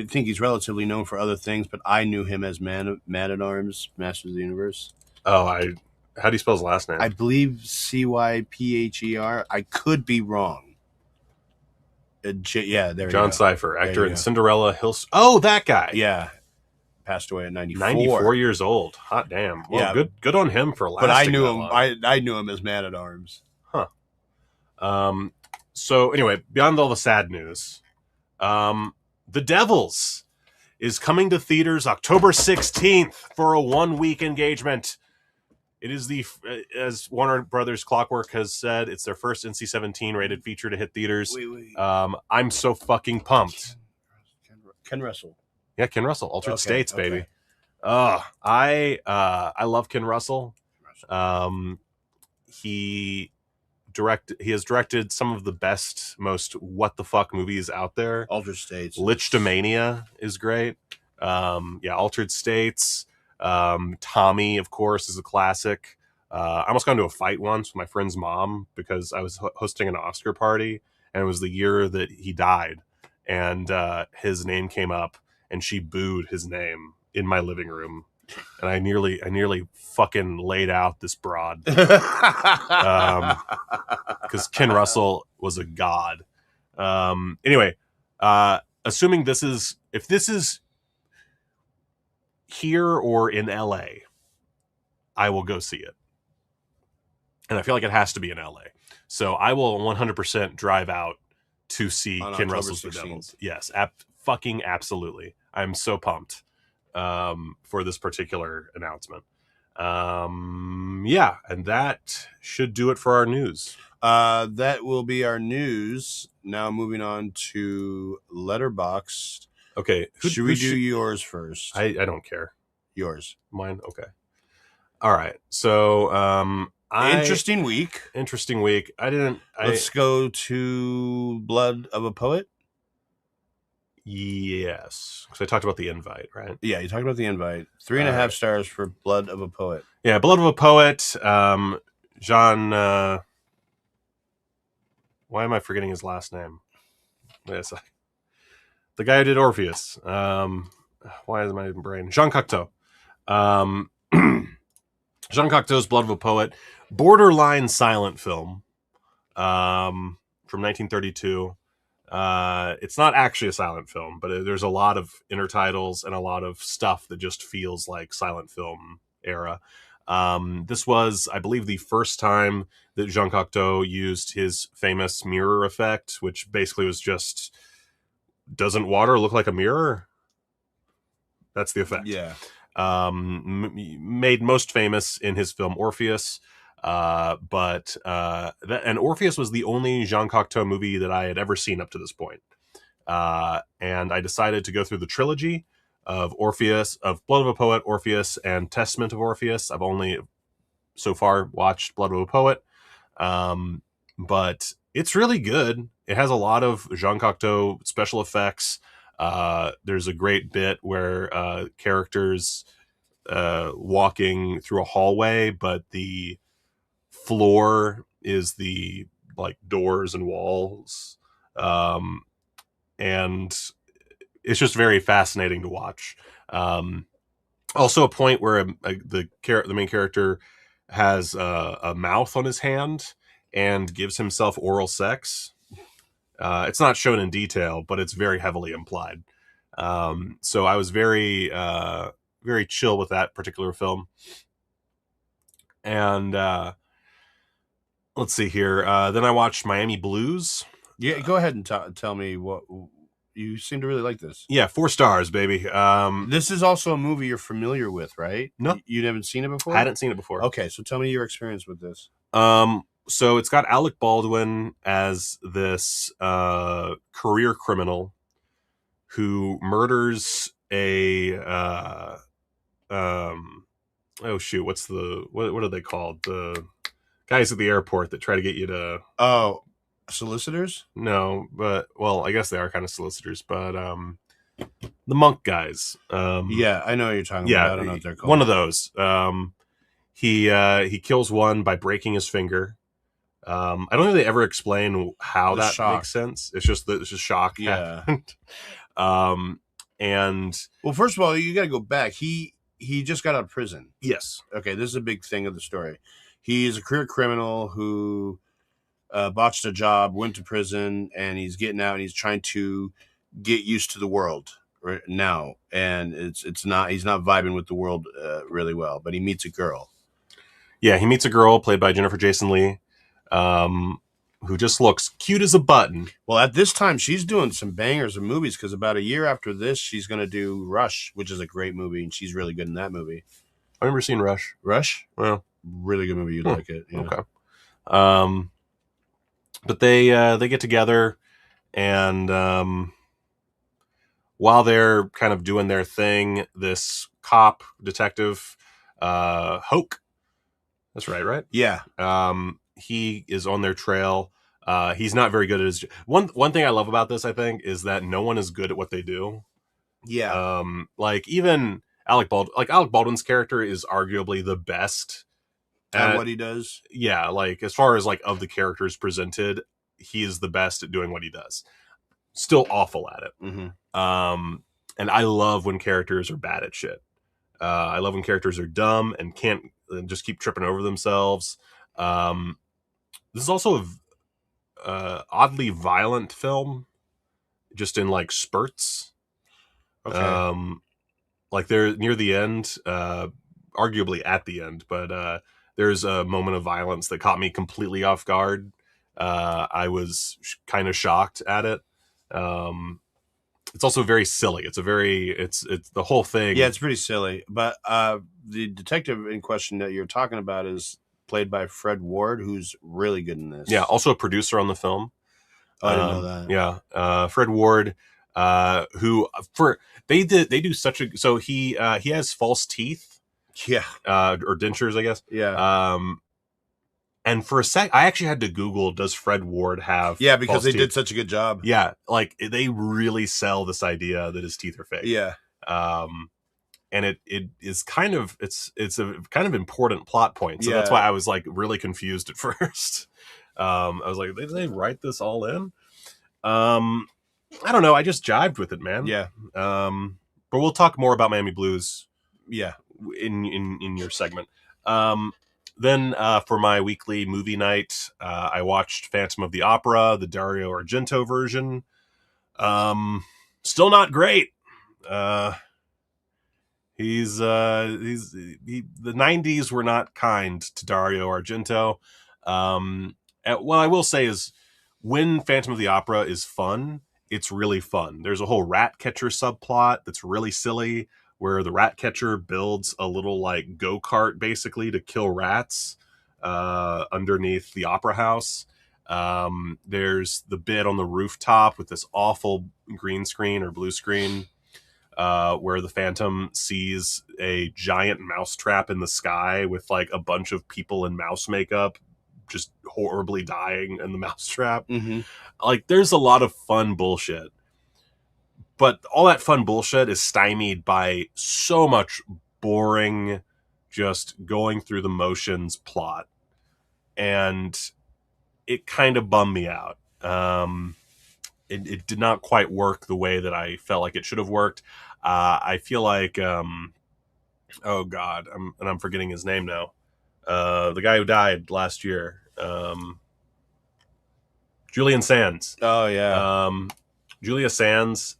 think he's relatively known for other things, but I knew him as Man at Arms, Masters of the Universe. Oh, how do you spell his last name? I believe Cypher. I could be wrong. Yeah, there. John Cipher, actor in Cinderella Hills. Oh, that guy. Yeah, passed away at 94. 94 years old. Hot damn. Well, yeah. Good on him for lasting. But I knew him. I knew him as Man at Arms. Huh. So anyway, beyond all the sad news, The Devils is coming to theaters October 16th for a 1-week engagement. It is as Warner Brothers Clockwork has said, it's their first NC-17 rated feature to hit theaters. I'm so fucking pumped. Ken Russell. Yeah, Ken Russell, Altered States, baby. I love Ken Russell. He has directed some of the best, most what the fuck movies out there. Altered States. Lichtomania is great. Altered States. Tommy, of course, is a classic. I almost got into a fight once with my friend's mom because I was hosting an Oscar party, and it was the year that he died, and his name came up, and she booed his name in my living room, and I nearly fucking laid out this broad because Ken Russell was a god. Anyway, assuming if this is here or in LA, I will go see it. and I feel like it has to be in LA. So I will 100% drive out to see On Ken October Russell's The 16th. Devils. Yes, fucking absolutely. I'm so pumped for this particular announcement. Yeah, and that should do it for our news. That will be our news. Now moving on to Letterboxd. Okay, should we do yours first? I don't care. Yours. Mine? Okay. All right. So, interesting week. Interesting week. Let's go to Blood of a Poet. Yes, because I talked about The Invite, right? Yeah, you talked about The Invite. 3.5 stars for Blood of a Poet. Yeah, Blood of a Poet. Jean. Why am I forgetting his last name? Yes, the guy who did Orpheus. Why is my brain? Jean Cocteau. Jean Cocteau's Blood of a Poet, borderline silent film, from 1932. It's not actually a silent film, but there's a lot of intertitles and a lot of stuff that just feels like silent film era. This was, I believe, the first time that Jean Cocteau used his famous mirror effect, which basically was just, doesn't water look like a mirror? That's the effect. Yeah. Made most famous in his film Orpheus. And Orpheus was the only Jean Cocteau movie that I had ever seen up to this point. And I decided to go through the trilogy of Orpheus, of Blood of a Poet, Orpheus, and Testament of Orpheus. I've only so far watched Blood of a Poet. But it's really good. It has a lot of Jean Cocteau special effects. There's a great bit where characters walking through a hallway, but the floor is the like doors and walls, and it's just very fascinating to watch. Also, a point where the main character has a mouth on his hand and gives himself oral sex. It's not shown in detail, but it's very heavily implied. So I was very very chill with that particular film. And let's see here. Then I watched Miami Blues. Yeah, go ahead and tell me what you seem to really like this. Yeah, 4 stars, baby. This is also a movie you're familiar with, right? No, you haven't seen it before. I hadn't seen it before. Okay, so tell me your experience with this. So it's got Alec Baldwin as this career criminal who murders a oh shoot, what are they called? The guys at the airport that try to get you to solicitors? No, but well, I guess they are kind of solicitors, but the monk guys. Yeah, I know what you're talking about. I don't know what they're called. One of those. He kills one by breaking his finger. I don't think they ever explain how that makes sense. It's just shock. Yeah. And well, first of all, you got to go back. He just got out of prison. Yes. Okay, this is a big thing of the story. He's a career criminal who botched a job, went to prison, and he's getting out and he's trying to get used to the world right now. And he's not vibing with the world really well, but he meets a girl. Yeah, he meets a girl played by Jennifer Jason Leigh, who just looks cute as a button. Well, at this time, she's doing some bangers of movies because about a year after this, she's going to do Rush, which is a great movie, and she's really good in that movie. I've never seen Rush. Rush? Well, really good movie. You'd like it. Yeah. Okay. But they get together, and while they're kind of doing their thing, this cop detective, Hoke. That's right? Yeah. He is on their trail. He's not very good at his one thing I love about this, I think, is that no one is good at what they do. Yeah. Like even Alec Baldwin's character is arguably the best at what he does. Yeah, like as far as like of the characters presented, he is the best at doing what he does. Still awful at it. Mm-hmm. And I love when characters are bad at shit. I love when characters are dumb and can't just keep tripping over themselves. This is also a oddly violent film, just in like spurts. Okay. Like they're near the end, arguably at the end, but there's a moment of violence that caught me completely off guard. I was kind of shocked at it. It's also very silly. It's the whole thing. Yeah, it's pretty silly. But the detective in question that you're talking about is played by Fred Ward, who's really good in this. Yeah, also a producer on the film. Oh, I didn't know that. Yeah, Fred Ward, they do such a, so he has false teeth. Yeah. Or dentures, I guess. Yeah. And for a sec, I actually had to Google, does Fred Ward have? Yeah, because they teeth? did such a good job. Yeah, like they really sell this idea that his teeth are fake. Yeah. And it is kind of it's a kind of important plot point. So that's why I was like really confused at first. I was like, did they write this all in? I don't know. I just jived with it, man. Yeah. But we'll talk more about Miami Blues. Yeah. In your segment. Then for my weekly movie night, I watched Phantom of the Opera, the Dario Argento version. Still not great. The 90s were not kind to Dario Argento. What I will say is, when Phantom of the Opera is fun, it's really fun. There's a whole rat catcher subplot that's really silly, where the rat catcher builds a little like go-kart basically to kill rats underneath the opera house. There's the bit on the rooftop with this awful green screen or blue screen where the Phantom sees a giant mousetrap in the sky with like a bunch of people in mouse makeup just horribly dying in the mousetrap. Mm-hmm. Like, there's a lot of fun bullshit. But all that fun bullshit is stymied by so much boring, just going through the motions plot. And it kind of bummed me out. It did not quite work the way that I felt like it should have worked. I feel like, oh God, I'm forgetting his name now. The guy who died last year, Julian Sands. Oh yeah. Julia Sands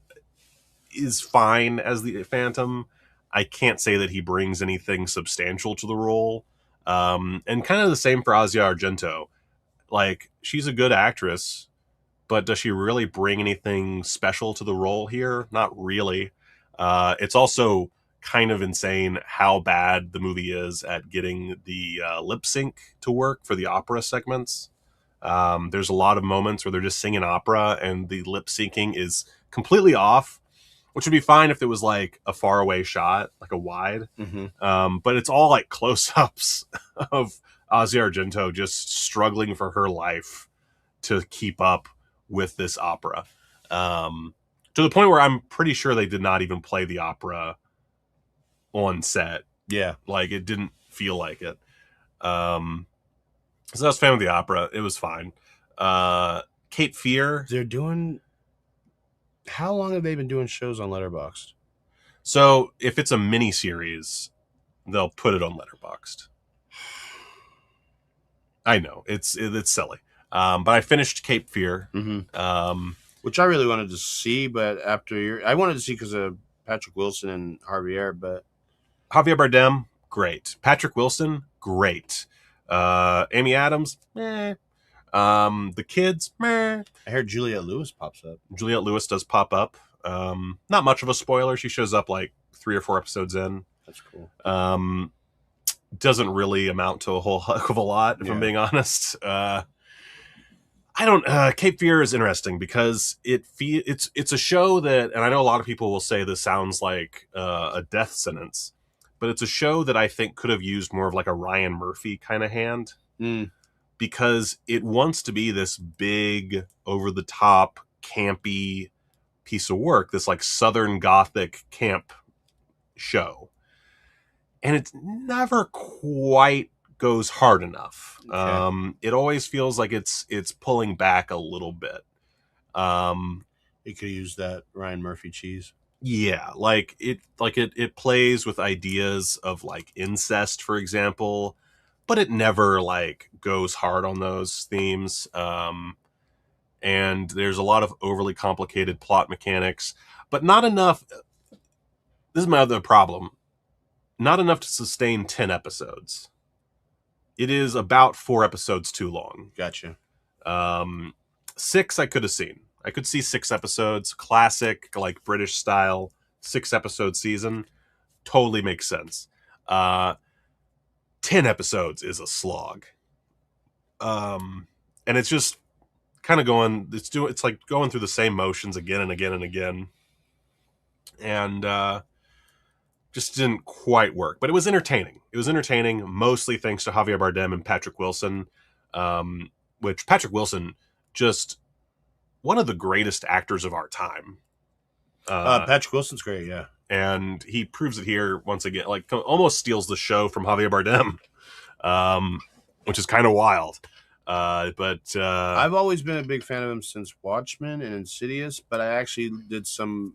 is fine as the Phantom. I can't say that he brings anything substantial to the role. And kind of the same for Asia Argento. Like, she's a good actress, but does she really bring anything special to the role here? Not really. It's also kind of insane how bad the movie is at getting the lip sync to work for the opera segments. There's a lot of moments where they're just singing opera and the lip syncing is completely off, which would be fine if it was like a faraway shot, like a wide. Mm-hmm. But it's all like close-ups of Asia Argento just struggling for her life to keep up with this opera. To the point where I'm pretty sure they did not even play the opera on set. Yeah. Like, it didn't feel like it. So that's Phantom of the Opera. It was fine. Cape Fear. They're doing... How long have they been doing shows on Letterboxd? So if it's a mini series, they'll put it on Letterboxd. I know it's silly. But I finished Cape Fear. Mm-hmm. Which I really wanted to see, but I wanted to see because of Patrick Wilson and Javier, but Javier Bardem, great. Patrick Wilson, great. Amy Adams, meh. The kids, meh. I heard Juliette Lewis pops up. Juliette Lewis does pop up. Not much of a spoiler. She shows up like 3 or 4 episodes in. That's cool. Doesn't really amount to a whole heck of a lot, if I'm being honest. Cape Fear is interesting because it's a show that, and I know a lot of people will say this sounds like a death sentence, but it's a show that I think could have used more of like a Ryan Murphy kind of hand. Because it wants to be this big, over-the-top, campy piece of work, this like Southern Gothic camp show. And it never quite goes hard enough. Okay. It always feels like it's pulling back a little bit. It could use that Ryan Murphy cheese. Yeah, it plays with ideas of like incest, for example, but it never like goes hard on those themes. And there's a lot of overly complicated plot mechanics, but not enough. This is my other problem. Not enough to sustain 10 episodes. It is about 4 episodes too long. Gotcha. 6 I could have seen. I could see 6 episodes, classic, like British style 6-episode season. Totally makes sense. 10 episodes is a slog. And it's just kind of going, it's like going through the same motions again and again and again. And just didn't quite work, but it was entertaining. It was entertaining, mostly thanks to Javier Bardem and Patrick Wilson, which Patrick Wilson, just one of the greatest actors of our time. Patrick Wilson's great, yeah. And he proves it here once again, like almost steals the show from Javier Bardem, which is kind of wild. But I've always been a big fan of him since Watchmen and Insidious, but I actually did some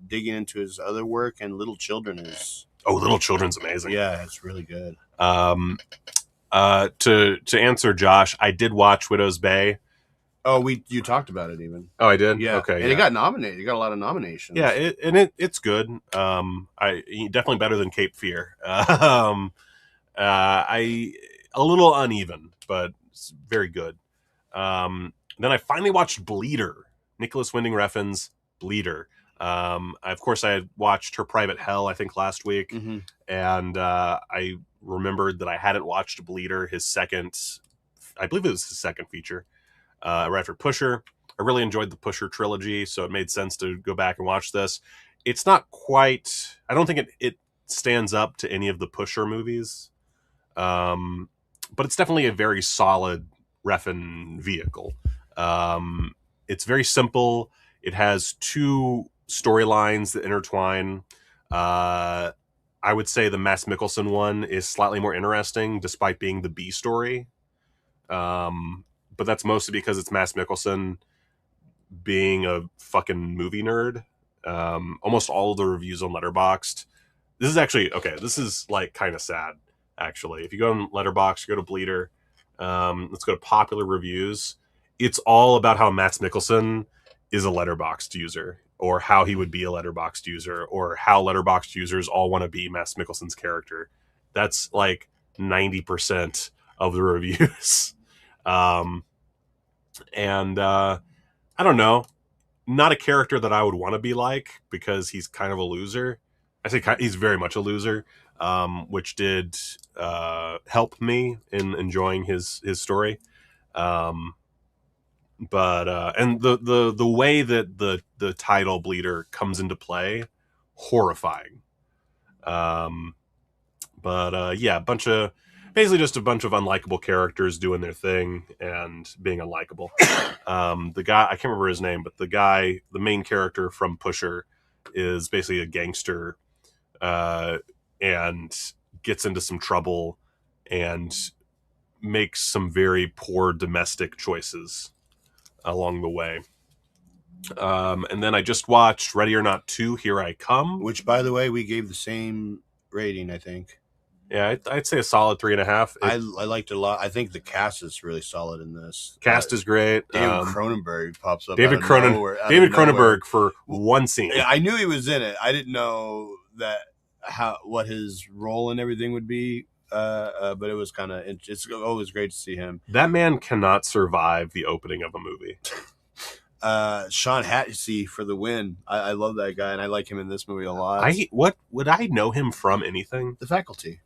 digging into his other work, and Little Children is... Oh, Little Children's amazing. Yeah, it's really good. To answer Josh, I did watch Widow's Bay. Oh, you talked about it even. Oh, I did? Yeah. Okay. And it got nominated. It got a lot of nominations. Yeah, it's good. Definitely better than Cape Fear. A little uneven, but it's very good. Then I finally watched Bleeder, Nicholas Winding Refn's Bleeder. Of course, I had watched Her Private Hell, I think, last week, and I remembered that I hadn't watched Bleeder, I believe it was his second feature, right after Pusher. I really enjoyed the Pusher trilogy, so it made sense to go back and watch this. It's not quite... I don't think it stands up to any of the Pusher movies, but it's definitely a very solid Refn vehicle. It's very simple. It has 2 storylines that intertwine. I would say the Mads Mikkelsen one is slightly more interesting, despite being the B story. But that's mostly because it's Mads Mikkelsen being a fucking movie nerd. Almost all of the reviews on Letterboxd. This is actually, okay, this is like kind of sad, actually. If you go on Letterboxd, go to Bleeder, let's go to popular reviews. It's all about how Mads Mikkelsen is a Letterboxd user, or how he would be a Letterboxd user, or how Letterboxd users all want to be Mads Mikkelsen's character. That's like 90% of the reviews. I don't know, not a character that I would want to be like, because he's kind of a loser. I say he's very much a loser, which did help me in enjoying his story. And the way that the title Bleeder comes into play, horrifying. Yeah, basically just a bunch of unlikable characters doing their thing and being unlikable. The guy, I can't remember his name, but the main character from Pusher, is basically a gangster, and gets into some trouble and makes some very poor domestic choices along the way. And then I just watched Ready or Not 2, Here I Come. Which, by the way, we gave the same rating, I think. Yeah, I'd say a solid 3.5. I liked it a lot. I think the cast is really solid in this. Cast is great. David Cronenberg pops up. David Cronenberg for one scene. Yeah, I knew he was in it. I didn't know what his role and everything would be. But it was kind of, it's always great to see him. That man cannot survive the opening of a movie. Sean Hattie for the win. I love that guy, and I like him in this movie a lot. What would I know him from? Anything? The Faculty.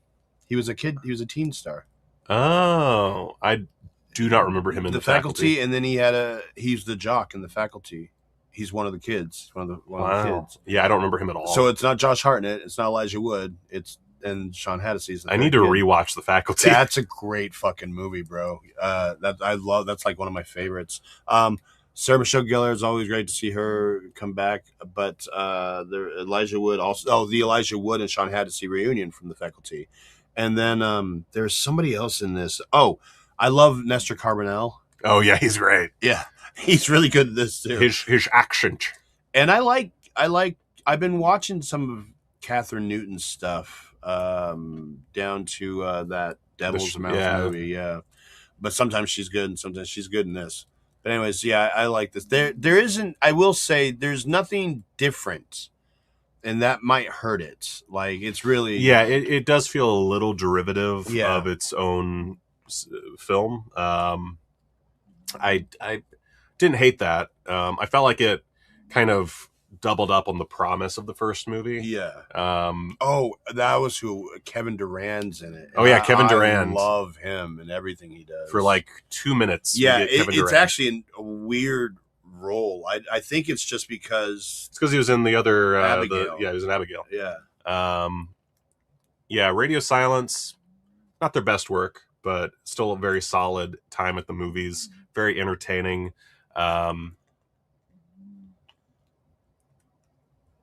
He was a kid. He was a teen star. Oh, I do not remember him in the Faculty. And then he's the jock in The Faculty. He's one of the kids. One of the kids. Yeah, I don't remember him at all. So it's not Josh Hartnett. It's not Elijah Wood. And Sean Hattie's. I need to rewatch The Faculty. That's a great fucking movie, bro. That's like one of my favorites. Sarah Michelle Gellar, is always great to see her come back, but Elijah Wood also. Oh, the Elijah Wood and Sean Hattie reunion from The Faculty, and then there's somebody else in this. Oh, I love Nestor Carbonell. Oh yeah, he's great. Yeah, he's really good at this too. His accent. And I've been watching some of Catherine Newton's stuff, down to that Devil's Mouth movie. Yeah, but sometimes she's good, and sometimes she's good in this. But anyways, yeah, I like this. There isn't. I will say, there's nothing different and that might hurt it. Like it's really it does feel a little derivative Yeah. of its own film. I didn't hate that. I felt like it kind of doubled up on the promise of the first movie. Yeah. Um, That was who Kevin Durant's in it. Oh, yeah, Kevin Durant. I love him and everything he does. for like 2 minutes. we Yeah, get Kevin it's Durant. actually a weird role. I think it's just because It's because he was in the other. Abigail. He was in Abigail. yeah. Radio Silence, not their best work, but still a very solid time at the movies. Very entertaining.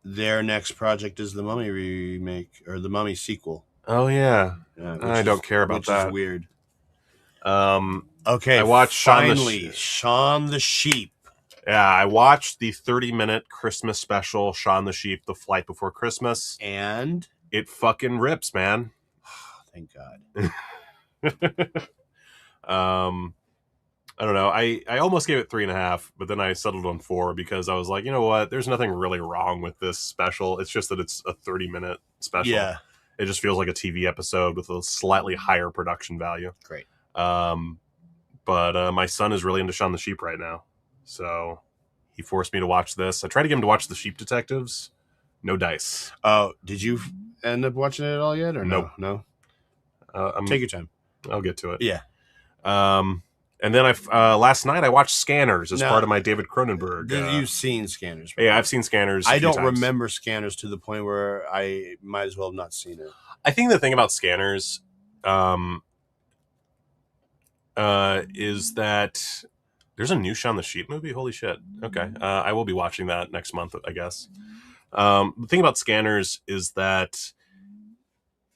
Their next project is the Mummy remake or the Mummy sequel. Oh yeah, Which I don't care about which that. is weird. I Okay, watched finally Shaun the Sheep. Yeah, I watched the 30-minute Christmas special, Shaun the Sheep, The Flight Before Christmas. And It fucking rips, man. thank God. I don't know. I almost gave it 3.5, but then I settled on 4 because I was like, you know what? There's nothing really wrong with this special. It's just that it's a 30-minute special. Yeah. It just feels like a TV episode with a slightly higher production value. Great. But my son is really into Shaun the Sheep right now. So he forced me to watch this. I tried to get him to watch The Sheep Detectives. No dice. Oh, did you end up watching it at all yet or Nope. No? Take your time. I'll get to it. Yeah. And then last night I watched Scanners as No. part of my David Cronenberg. You've seen Scanners. Yeah, I've seen Scanners. I a few don't times. remember Scanners to the point where I might as well have not seen it. I think the thing about Scanners is that there's a new Shaun the Sheep movie. Holy shit. Okay. I will be watching that next month, I guess. The thing about Scanners is that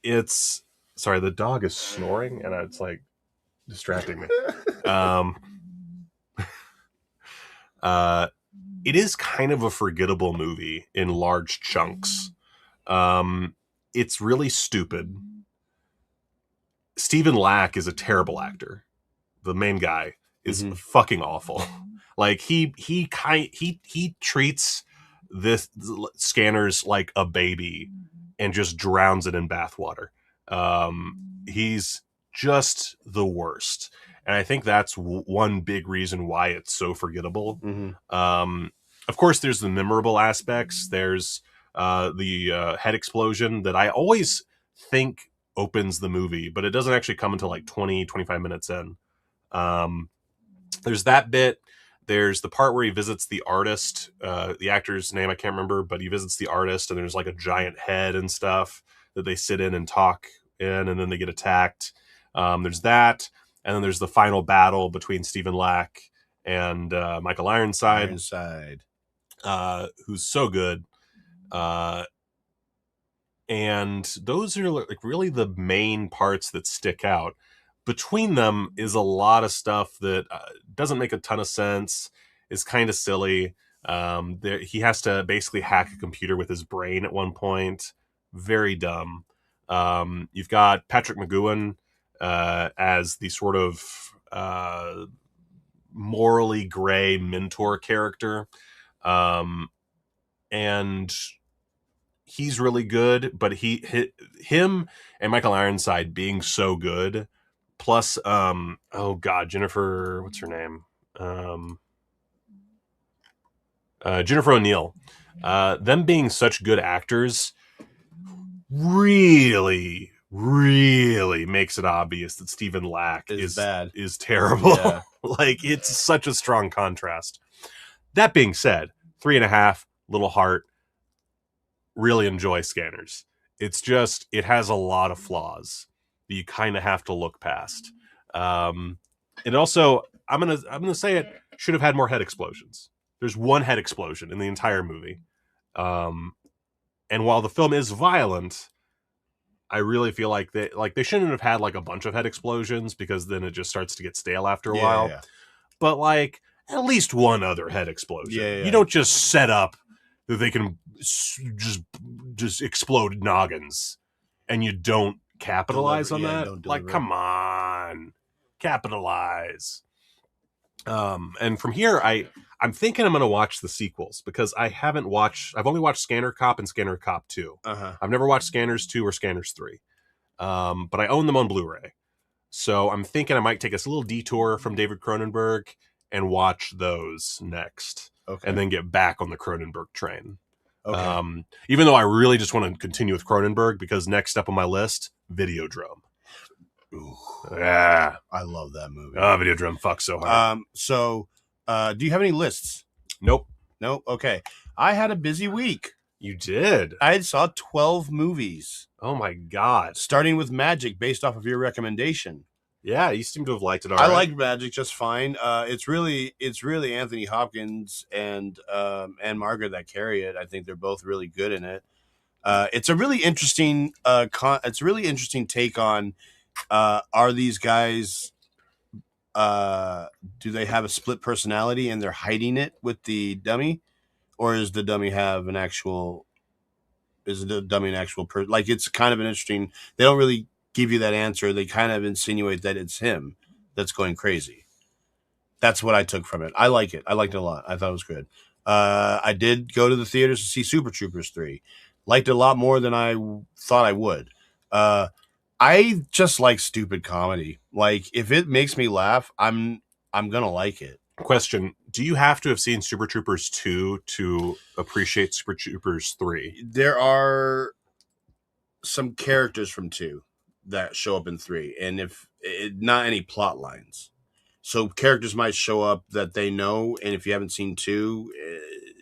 it's... Sorry, the dog is snoring and it's like distracting me. It is kind of a forgettable movie in large chunks. It's really stupid. Stephen Lack is a terrible actor. The main guy is fucking awful. Like he treats this Scanners like a baby and just drowns it in bathwater. He's just the worst. And I think that's one big reason why it's so forgettable. Of course, there's the memorable aspects. There's the head explosion that I always think opens the movie, but it doesn't actually come until like 20-25 minutes in. There's that bit. There's the part where he visits the artist. The actor's name I can't remember, but he visits the artist, and there's like a giant head and stuff that they sit in and talk in, and then they get attacked. There's that, and then there's the final battle between Stephen Lack and Michael Ironside, who's so good. And those are like really the main parts that stick out. Between them is a lot of stuff that doesn't make a ton of sense. Is kind of silly. He has to basically hack a computer with his brain at one point. Very dumb. You've got Patrick McGowan as the sort of morally gray mentor character. And he's really good, but him and Michael Ironside being so good, plus Jennifer, what's her name? Jennifer O'Neill. Them being such good actors really makes it obvious that Stephen Lack is terrible. Yeah. Like, it's such a strong contrast. That being said, 3.5, little heart. Really enjoy Scanners. It's just, it has a lot of flaws that you kind of have to look past. It also, I'm gonna say it, should have had more head explosions. There's one head explosion in the entire movie. And while the film is violent, I really feel like they shouldn't have had like a bunch of head explosions, because then it just starts to get stale after a while. Yeah. But like at least one other head explosion. You don't just set up that they can just explode noggins and you don't capitalize on that. Like, come on, capitalize. And from here, I'm thinking I'm going to watch the sequels because I've only watched Scanner Cop and Scanner Cop 2. I've never watched Scanners 2 or Scanners 3. But I own them on Blu-ray. So I'm thinking I might take us a little detour from David Cronenberg and watch those next. Okay. And then get back on the Cronenberg train. Okay. Even though I really just want to continue with Cronenberg because next up on my list, Videodrome. Ooh, yeah, I love that movie. Videodrome fucks so hard. Do you have any lists? Nope. Okay. I had a busy week. You did? I saw 12 movies. Oh my God. Starting with Magic, based off of your recommendation. Yeah, you seem to have liked it all right. I liked Magic just fine. It's really Anthony Hopkins and Margaret that carry it. I think they're both really good in it. It's a really interesting take on are these guys do they have a split personality and they're hiding it with the dummy, or is the dummy an actual person? Like, it's kind of an interesting. They don't really give you that answer. They kind of insinuate that it's him that's going crazy. That's what I took from it. I like it. I liked it a lot. I thought it was good. I did go to the theaters to see Super Troopers 3. Liked it a lot more than I thought I would. I just like stupid comedy. Like, if it makes me laugh, I'm gonna like it. Question: do you have to have seen Super Troopers 2 to appreciate Super Troopers 3? There are some characters from 2 that show up in 3, and not any plot lines. So characters might show up that they know, and if you haven't seen 2,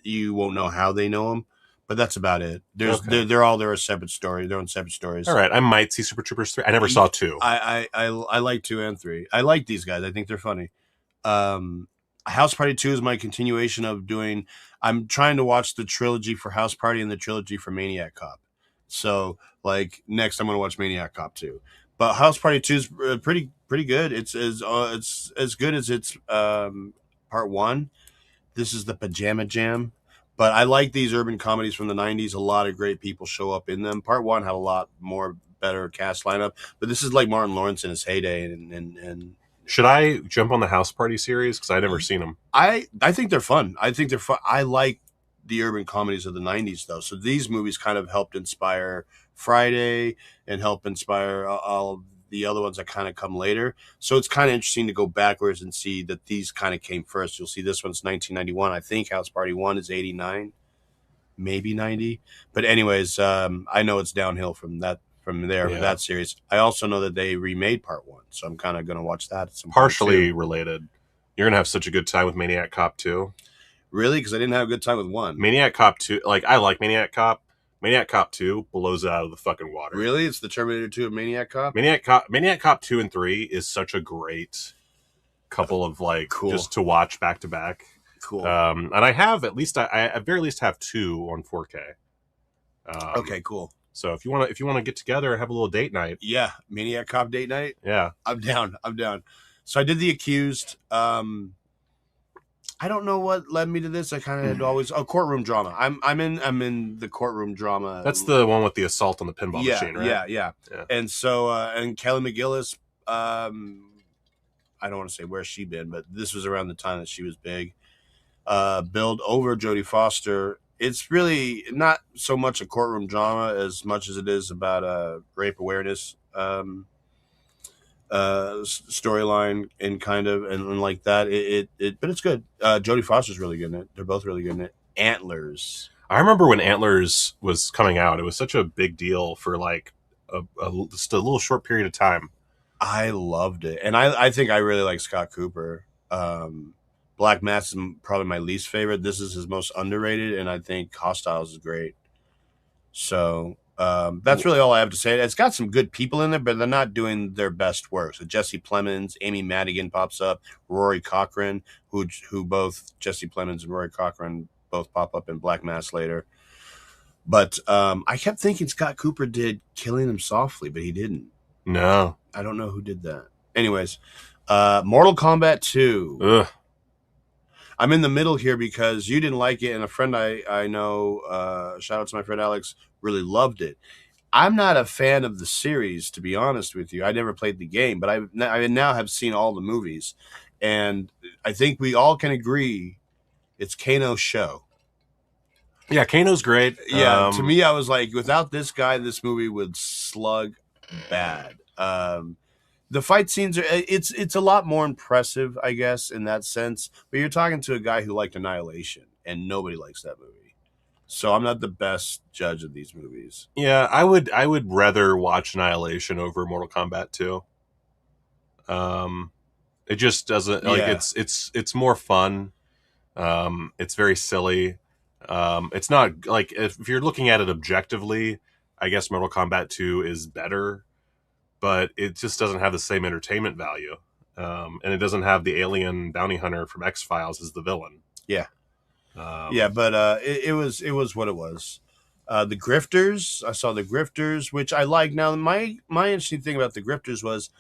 you won't know how they know them. But that's about it. They're a separate story. They're on separate stories. All right, I might see Super Troopers 3. I never saw 2. I like 2 and 3. I like these guys. I think they're funny. House Party 2 is my continuation of doing. I'm trying to watch the trilogy for House Party and the trilogy for Maniac Cop. So, like, next I'm going to watch Maniac Cop 2. But House Party 2 is pretty good. It's as good as its part 1. This is the Pajama Jam. But I like these urban comedies from the 90s. A lot of great people show up in them. Part 1 had a lot more better cast lineup. But this is like Martin Lawrence in his heyday. And should I jump on the House Party series? Because I've never seen them. I think they're fun. I like the urban comedies of the 90s, though. So these movies kind of helped inspire Friday and help inspire all the other ones that kind of come later. So it's kind of interesting to go backwards and see that these kind of came first. You'll see this one's 1991. I think House Party 1 is 89, maybe 90. But anyways, I know it's downhill from there with that series. I also know that they remade part 1, so I'm kind of going to watch that at some partially related. You're going to have such a good time with Maniac Cop 2. Really? Because I didn't have a good time with 1. Maniac Cop 2, like, I like Maniac Cop. Maniac Cop 2 blows it out of the fucking water. Really? It's the Terminator 2 of Maniac Cop? Maniac Cop 2 and 3 is such a great couple of, like, cool. Just to watch back to back. Cool. And I have at least, I at very least have 2 on 4K. Okay, cool. So if you want to get together and have a little date night. Yeah, Maniac Cop date night? Yeah. I'm down. So I did The Accused. I don't know what led me to this. I kind of always courtroom drama. I'm in the courtroom drama. That's the one with the assault on the pinball machine, right? Yeah. And so and Kelly McGillis, I don't want to say where's she been, but this was around the time that she was big. Billed over Jodie Foster. It's really not so much a courtroom drama as much as it is about rape awareness storyline and kind of and like that. But it's good. Jodie Foster's really good in it. They're both really good in it. Antlers. I remember when Antlers was coming out. It was such a big deal for like just a little short period of time. I loved it, and I think I really like Scott Cooper. Black Mass is probably my least favorite. This is his most underrated, and I think Hostiles is great. So that's really all I have to say. It's got some good people in there, but they're not doing their best work. So Jesse Plemons, Amy Madigan pops up, Rory Cochrane, who both Jesse Plemons and Rory Cochrane both pop up in Black Mass later. But I kept thinking Scott Cooper did Killing Them Softly, but he didn't. No. I don't know who did that. Anyways, Mortal Kombat 2. Ugh. I'm in the middle here because you didn't like it, and a friend I know, shout out to my friend Alex, really loved it. I'm not a fan of the series, to be honest with you. I never played the game, but I now have seen all the movies, And I think we all can agree it's Kano's show. Yeah, Kano's great. Yeah, to me, I was like, without this guy, this movie would slug bad. The fight scenes are it's a lot more impressive, I guess, in that sense. But you're talking to a guy who liked Annihilation, and nobody likes that movie. So I'm not the best judge of these movies. Yeah, I would rather watch Annihilation over Mortal Kombat 2. It just doesn't like it's more fun. It's very silly. It's not like if you're looking at it objectively, I guess Mortal Kombat 2 is better, but it just doesn't have the same entertainment value. And it doesn't have the alien bounty hunter from X-Files as the villain. Yeah. But it was what it was. The Grifters, I saw The Grifters, which I like. Now, my interesting thing about The Grifters was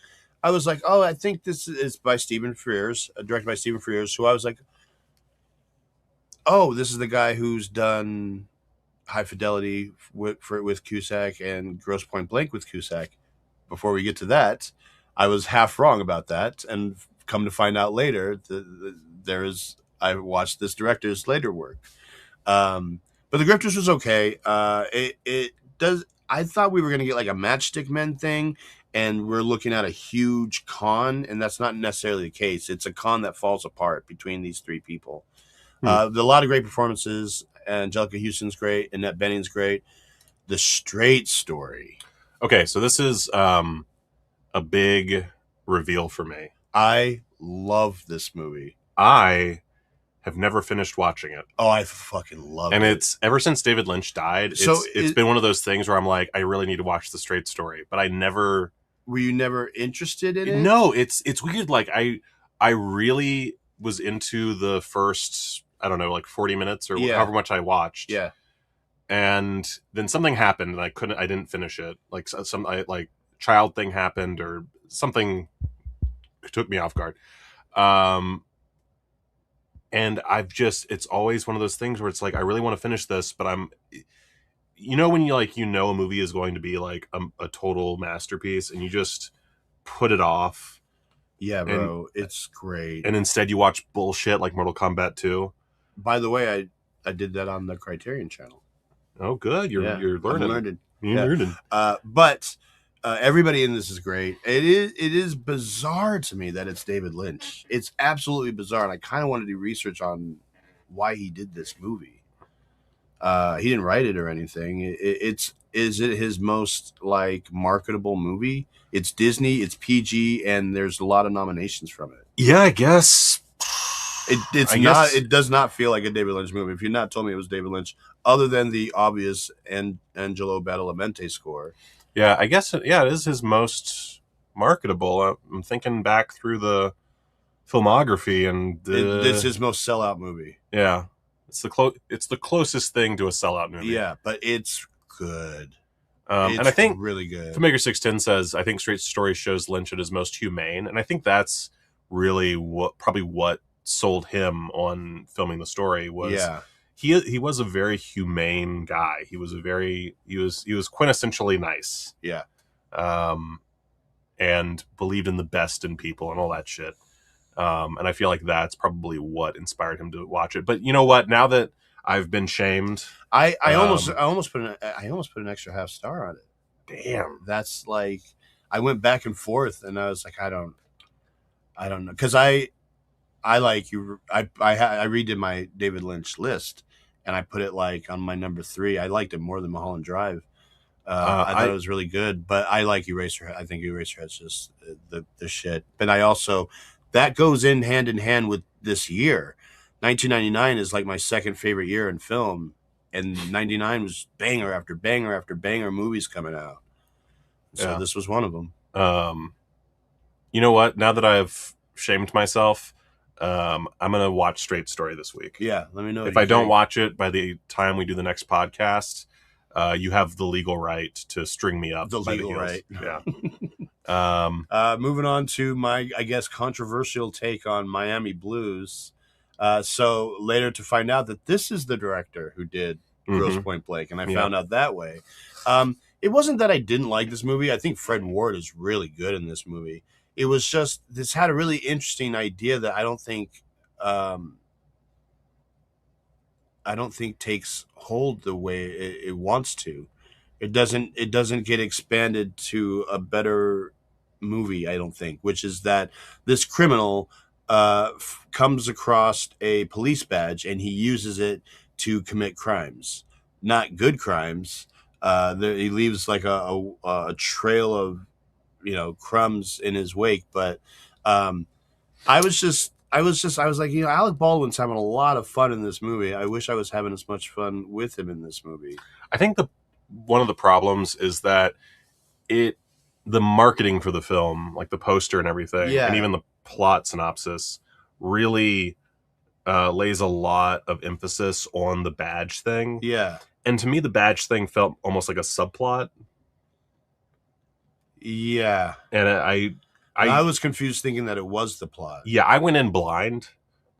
I was like, oh, I think this is by Stephen Frears, directed by Stephen Frears, who I was like, oh, this is the guy who's done High Fidelity with Cusack and Grosse Point Blank with Cusack. Before we get to that, I was half wrong about that, and come to find out later, I watched this director's later work. But The Grifters was okay. I thought we were going to get like a Matchstick Men thing, and we're looking at a huge con, and that's not necessarily the case. It's a con that falls apart between these three people. There are a lot of great performances. Angelica Houston's great. Annette Bening's great. The Straight Story. Okay, so this is a big reveal for me. I love this movie. I have never finished watching it. Oh, I fucking love it. And it's ever since David Lynch died, it's been one of those things where I'm like, I really need to watch The Straight Story, but I never. Were you never interested in it? No, it's weird. Like I really was into the first, I don't know, like 40 minutes or however much I watched. Yeah. And then something happened and I didn't finish it. Like like child thing happened or something took me off guard. And it's always one of those things where it's like, I really want to finish this, but when a movie is going to be like a total masterpiece and you just put it off. Yeah, bro. It's great. And instead you watch bullshit like Mortal Kombat 2. By the way, I did that on the Criterion channel. Oh, good. You're learning. You're learning. But everybody in this is great. It is bizarre to me that it's David Lynch. It's absolutely bizarre, and I kind of want to do research on why he did this movie. He didn't write it or anything. Is it his most like marketable movie? It's Disney. It's PG, and there's a lot of nominations from it. Yeah, I guess. It does not feel like a David Lynch movie. If you're not told me it was David Lynch, other than the obvious Angelo Badalamenti score. Yeah, I guess it is his most marketable. I'm thinking back through the filmography, and this is his most sellout movie. Yeah, it's the closest thing to a sellout movie. Yeah, but it's good. And I think really good. Filmmaker 610 says, I think Straight Story shows Lynch at his most humane, and I think that's really what sold him on filming the story was. Yeah. He was a very humane guy. He was quintessentially nice. Yeah. And believed in the best in people and all that shit. And I feel like that's probably what inspired him to watch it. But you know what? Now that I've been shamed, I almost put an extra half star on it. Damn. That's like, I went back and forth and I was like, I don't know. Cause I redid my David Lynch list and I put it like on my number 3. I liked it more than Mulholland Drive. I thought it was really good, but I like Eraserhead. I think Eraserhead's just the shit. But I also, that goes hand in hand with this year. 1999 is like my second favorite year in film, and 99 was banger after banger after banger movies coming out. So this was one of them. You know what? Now that I've shamed myself, I'm gonna watch Straight Story this week. Yeah, let me know if I don't watch it by the time we do the next podcast. You have the legal right to string me up. The legal right. Yeah. Moving on to my, I guess, controversial take on Miami Blues. So later to find out that this is the director who did Grosse Point Blank, and I found out that way. It wasn't that I didn't like this movie. I think Fred Ward is really good in this movie. it was just, this had a really interesting idea that I don't think takes hold the way it wants to. It doesn't get expanded to a better movie, I don't think, which is that this criminal comes across a police badge and he uses it to commit crimes, not good crimes. He leaves like a trail of crumbs in his wake. But I was like, Alec Baldwin's having a lot of fun in this movie. I wish I was having as much fun with him in this movie. I think one of the problems is that the marketing for the film, like the poster and everything, and even the plot synopsis, really lays a lot of emphasis on the badge thing. Yeah. And to me, the badge thing felt almost like a subplot. Yeah. And I was confused thinking that it was the plot. Yeah, I went in blind.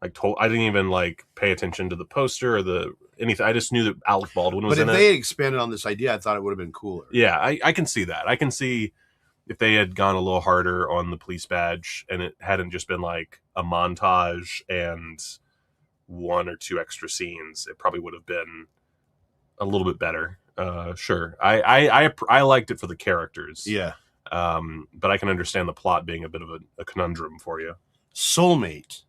I didn't even pay attention to the poster or anything. I just knew that Alec Baldwin was in it. But if they had expanded on this idea, I thought it would have been cooler. Yeah, I can see that. I can see if they had gone a little harder on the police badge and it hadn't just been like a montage and 1 or 2 extra scenes, it probably would have been a little bit better. Sure. I liked it for the characters. Yeah. But I can understand the plot being a bit of a conundrum for you. Soulmate.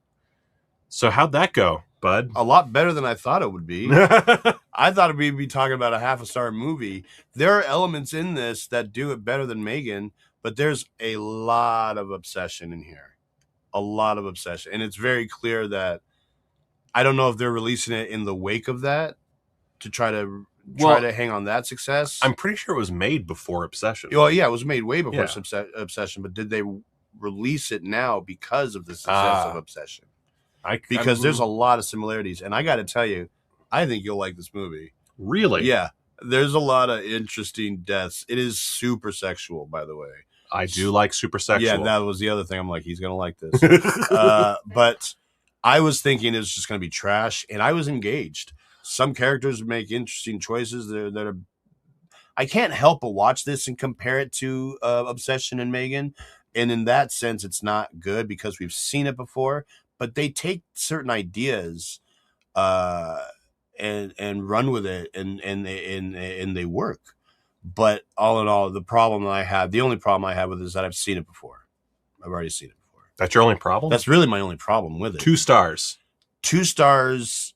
So how'd that go, bud? A lot better than I thought it would be. I thought we'd be talking about a half-a-star movie. There are elements in this that do it better than Megan, but there's a lot of obsession in here. A lot of obsession. And it's very clear that I don't know if they're releasing it in the wake of that to try to hang on that success. I'm pretty sure it was made before Obsession. Well, yeah, it was made way before Obsession, but did they release it now because of the success of Obsession? Because there's a lot of similarities, and I got to tell you, I think you'll like this movie. Really? Yeah. There's a lot of interesting deaths. It is super sexual, by the way. I do like super sexual. Yeah, that was the other thing. I'm like, he's going to like this. But I was thinking it was just going to be trash, and I was engaged. Some characters make interesting choices that are. I can't help but watch this and compare it to Obsession and Megan. And in that sense, it's not good because we've seen it before. But they take certain ideas and run with it, and they work. But all in all, the only problem I have with it is that I've seen it before. I've already seen it before. That's your only problem? That's really my only problem with it. 2 stars. 2 stars.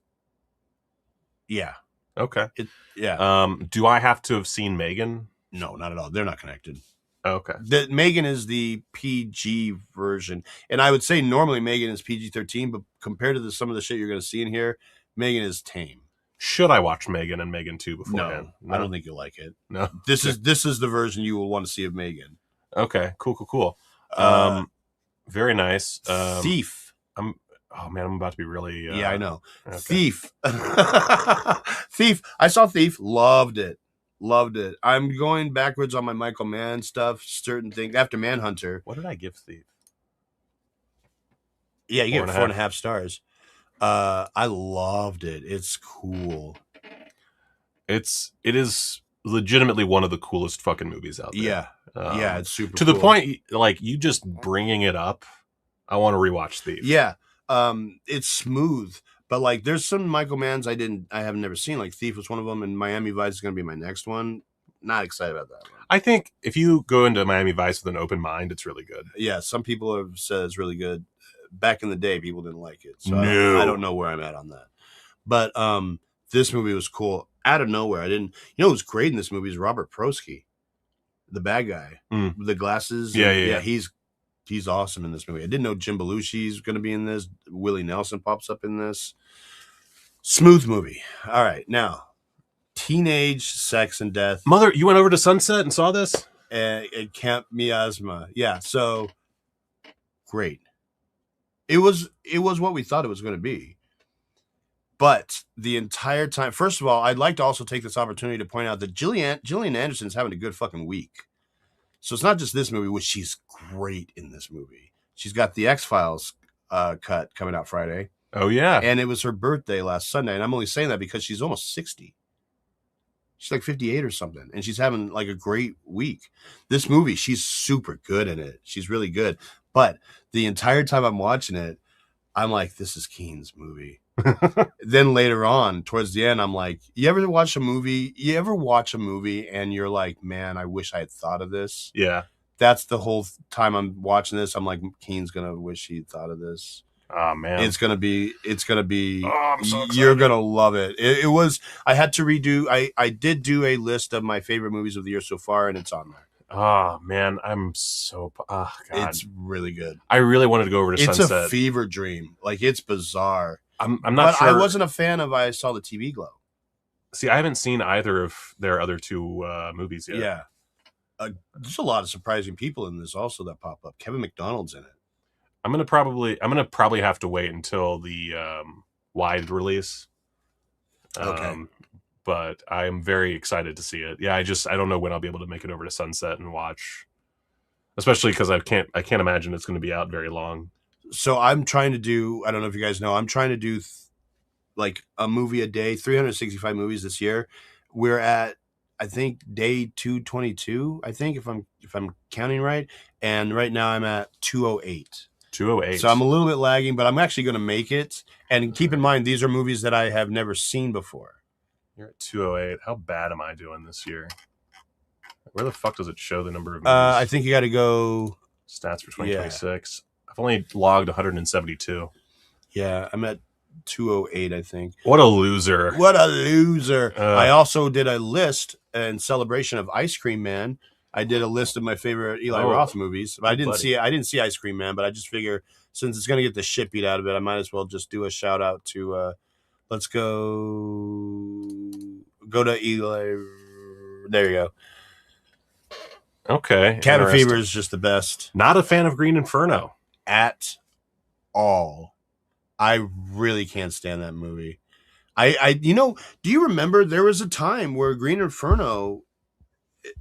Yeah. Okay. Yeah. Do I have to have seen Megan? No, not at all. They're not connected. Okay. Megan is the PG version. And I would say normally Megan is PG-13, but compared to some of the shit you're going to see in here, Megan is tame. Should I watch Megan and Megan 2 beforehand? No, I don't think you'll like it. No. This is the version you will want to see of Megan. Okay. Cool. Very nice. Thief. Oh man, I'm about to be really. Yeah, I know. Okay. Thief. Thief. I saw Thief. Loved it. I'm going backwards on my Michael Mann stuff. Certain things after Manhunter. What did I give Thief? Yeah, you get 4.5 stars. I loved it. It's cool. It is legitimately one of the coolest fucking movies out there. Yeah. Yeah, it's super to cool. the point, like, you just bringing it up, I want to rewatch Thief. Yeah. It's smooth, but like there's some Michael Manns I have never seen. Like Thief was one of them, and Miami Vice is going to be my next one. Not excited about that one. I think if you go into Miami Vice with an open mind, it's really good. Yeah, some people have said it's really good. Back in the day, people didn't like it, so No. I don't know where I'm at on that. But this movie was cool. Out of nowhere, I didn't. What was great in this movie is Robert Prosky, the bad guy with the glasses. Yeah. He's awesome in this movie. I didn't know Jim Belushi's going to be in this. Willie Nelson pops up in this. Smooth movie. All right, now teenage sex and death. Mother, you went over to Sunset and saw this? At Camp Miasma. Yeah, so great. It was what we thought it was going to be. But the entire time, first of all, I'd like to also take this opportunity to point out that Gillian Anderson's having a good fucking week. So it's not just this movie, which she's great in this movie. She's got the X-Files cut coming out Friday. Oh, yeah. And it was her birthday last Sunday. And I'm only saying that because she's almost 60. She's like 58 or something, and she's having like a great week. This movie, she's super good in it. She's really good. But the entire time I'm watching it, I'm like, this is Keen's movie. Then later on, towards the end, I'm like, you ever watch a movie and you're like, man, I wish I had thought of this? Yeah. That's the whole time I'm watching this. I'm like, Keen's gonna wish he'd thought of this. Oh man, it's gonna be. Oh, I'm so excited. You're gonna love it. It was. I had to redo. I did do a list of my favorite movies of the year so far, and it's on there. Oh man, I'm so. Oh god, it's really good. I really wanted to go over to Sunset. It's a fever dream. Like, it's bizarre. I'm not sure. I wasn't a fan of I Saw the TV Glow. See, I haven't seen either of their other two movies yet. Yeah. There's a lot of surprising people in this also that pop up. Kevin McDonald's in it. I'm gonna probably have to wait until the wide release. Okay. But I'm very excited to see it. Yeah, I don't know when I'll be able to make it over to Sunset and watch, especially because I can't imagine it's going to be out very long. So I'm trying to do. I don't know if you guys know. I'm trying to do like a movie a day, 365 movies this year. We're at, I think, day 222. I think if I'm counting right, and right now I'm at 208. 208. So I'm a little bit lagging, but I'm actually going to make it. And keep in mind, these are movies that I have never seen before. You're at 208. How bad am I doing this year? Where the fuck does it show the number of movies? I think you got to go stats for 2026. Yeah. I've only logged 172. Yeah, I'm at 208, I think. What a loser. What a loser. I also did a list in celebration of Ice Cream Man. I did a list of my favorite Eli Roth movies. I didn't see Ice Cream Man, but I just figure since it's going to get the shit beat out of it, I might as well just do a shout out to let's go to Eli. There you go. Okay. Cabin Fever is just the best. Not a fan of Green Inferno at all. I really can't stand that movie. I do you remember there was a time where Green Inferno,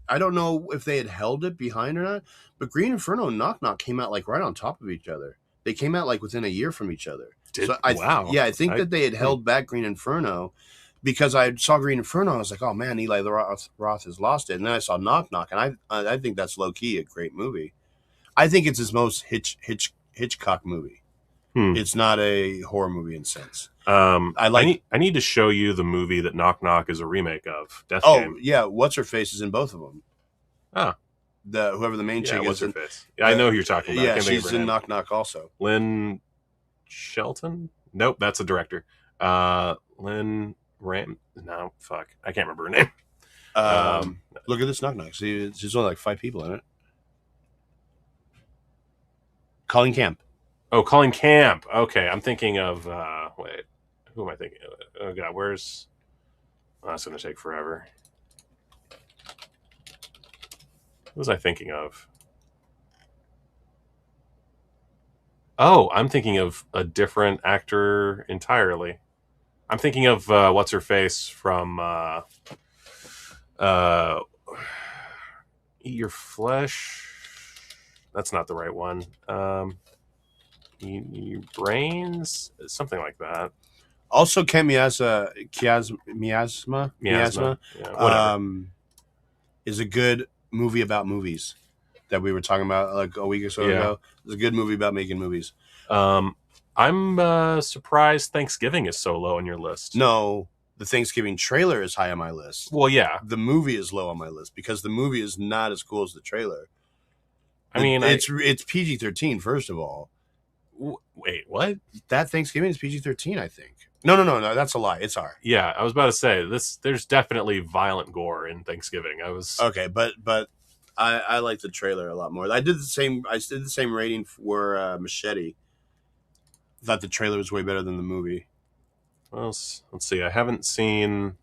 I don't know if they had held it behind or not, but Green Inferno and Knock Knock came out like right on top of each other. They came out like within a year from each other. Wow. Yeah, I think that they had held back Green Inferno because I saw Green Inferno. I was like, oh man, Eli Roth has lost it. And then I saw Knock Knock, and I think that's low key a great movie. I think it's his most Hitchcock movie. It's not a horror movie in a sense. I need to show you the movie that Knock Knock is a remake of. Death Game. Yeah, What's Her Face is in both of them. Oh, whoever the main chick is. What's Her Face? Yeah, I know who you're talking about. Yeah, she's in Knock Knock also. Lynn Shelton? Nope, that's a director. Lynn Ram? No, fuck, I can't remember her name. Look at this Knock Knock. See, there's only like 5 people in it. Colleen Camp. Oh, Colleen Camp. Okay, I'm thinking of wait, who am I thinking of? Oh god, where's? Oh, that's gonna take forever. Who was I thinking of? Oh, I'm thinking of a different actor entirely. I'm thinking of what's her face from Eat Your Flesh. That's not the right one. Your Brains, something like that. Also, Ken Miasma is a good movie about movies that we were talking about like a week or so ago. It's a good movie about making movies. I'm surprised Thanksgiving is so low on your list. No, the Thanksgiving trailer is high on my list. Well, yeah. The movie is low on my list because the movie is not as cool as the trailer. I mean, it's PG-13, first of all. Wait, what? That Thanksgiving is PG-13, I think. No, that's a lie. It's R. Yeah, I was about to say there's definitely violent gore in Thanksgiving. Okay, but I like the trailer a lot more. I did the same rating for Machete. Thought the trailer was way better than the movie. Well, let's see. I haven't seen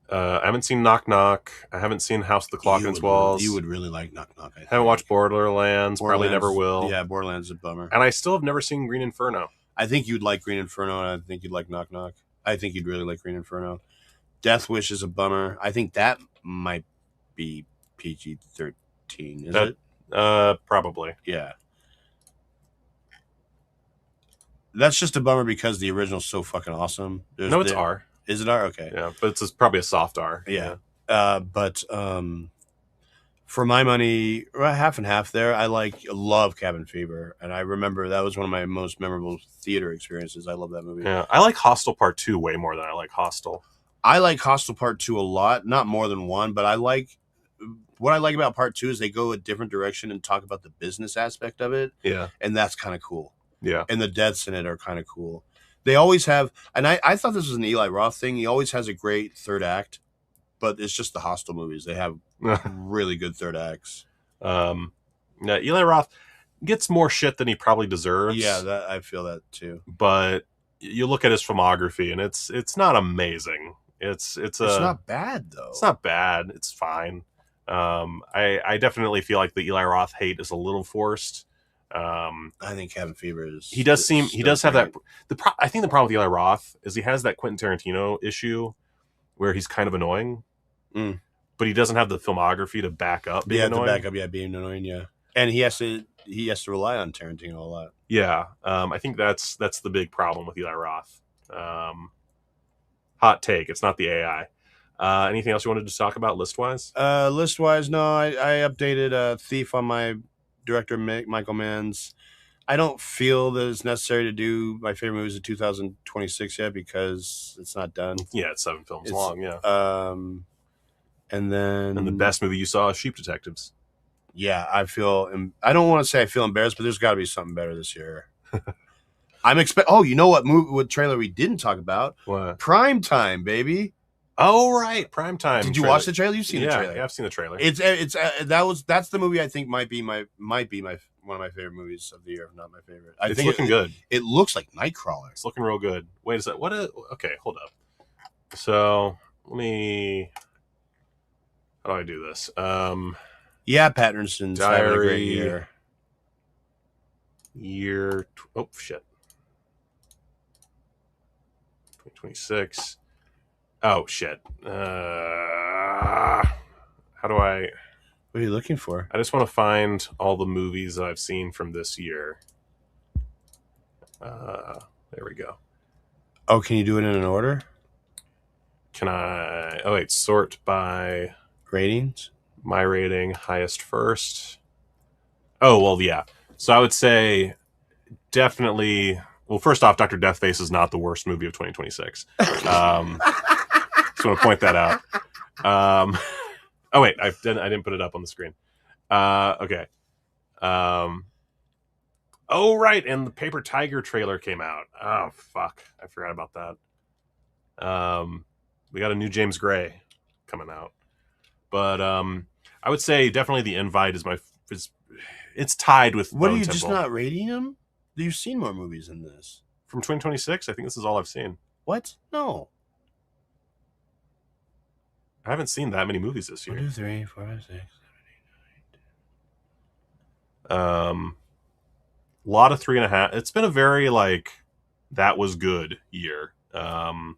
Knock Knock. I haven't seen House of the Clock in Its Walls. You would really like Knock Knock. I think. Haven't watched Borderlands. Probably never will. Yeah, Borderlands is a bummer. And I still have never seen Green Inferno. I think you'd like Green Inferno, and I think you'd like Knock Knock. I think you'd really like Green Inferno. Death Wish is a bummer. I think that might be PG-13. Is it? Probably. Yeah. That's just a bummer because the original's so fucking awesome. It's R. Is it R? Okay. Yeah, but it's probably a soft R. Yeah. But for my money, half and half there. I love Cabin Fever, and I remember that was one of my most memorable theater experiences. I love that movie. Yeah, I like Hostel Part 2 way more than I like Hostel. I like Hostel Part 2 a lot, not more than one, but what I like about Part 2 is they go a different direction and talk about the business aspect of it. Yeah. And that's kind of cool. Yeah. And the deaths in it are kind of cool. They always have, and I thought this was an Eli Roth thing. He always has a great third act, but it's just the Hostel movies. They have really good third acts. Yeah, Eli Roth gets more shit than he probably deserves. Yeah, I feel that too. But you look at his filmography, and it's not amazing. It's not bad though. It's not bad. It's fine. I definitely feel like the Eli Roth hate is a little forced. I think Cabin Fever is. He does have that. I think the problem with Eli Roth is he has that Quentin Tarantino issue where he's kind of annoying, but he doesn't have the filmography to back up being annoying. To back up, being annoying, yeah. And he has to rely on Tarantino a lot. Yeah, I think that's the big problem with Eli Roth. Hot take. It's not the AI. Anything else you wanted to talk about list-wise? List-wise, no. I updated Thief on my director Michael Mann's. I don't feel that it's necessary to do my favorite movies of 2026 yet because it's not done. Yeah, it's 7 films long. Yeah. And the best movie you saw is Sheep Detectives. Yeah, I don't want to say I feel embarrassed, but there's got to be something better this year. Oh, you know what trailer we didn't talk about? What? Prime Time, baby. Oh, right, Prime Time. Did you watch the trailer? You've seen the trailer. Yeah, I've seen the trailer. That's the movie I think might be my one of my favorite movies of the year, if not my favorite. It's looking good. It looks like Nightcrawler. It's looking real good. Wait a second. Okay, hold up. So let me. How do I do this? Yeah, Patterson's having a great year. Oh shit. 2026. Oh shit. How do I? What are you looking for? I just want to find all the movies that I've seen from this year. There we go. Oh, can you do it in an order? Can I? Oh wait, sort by ratings. My rating, highest first. Oh well, yeah. So I would say definitely. Well, first off, Dr. Deathface is not the worst movie of 2026. Just want to point that out. Oh wait, I didn't put it up on the screen. Okay. Oh right, and the Paper Tiger trailer came out. Oh fuck, I forgot about that. We got a new James Gray coming out, but I would say definitely The Invite is it's tied with. What are you just not rating them? You've seen more movies than this from 2026. I think this is all I've seen. What? No. I haven't seen that many movies this year. 1, 2, 3, 4, 5, 6, 7, 8, A 9, 10. lot of 3.5. It's been a very that was good year. If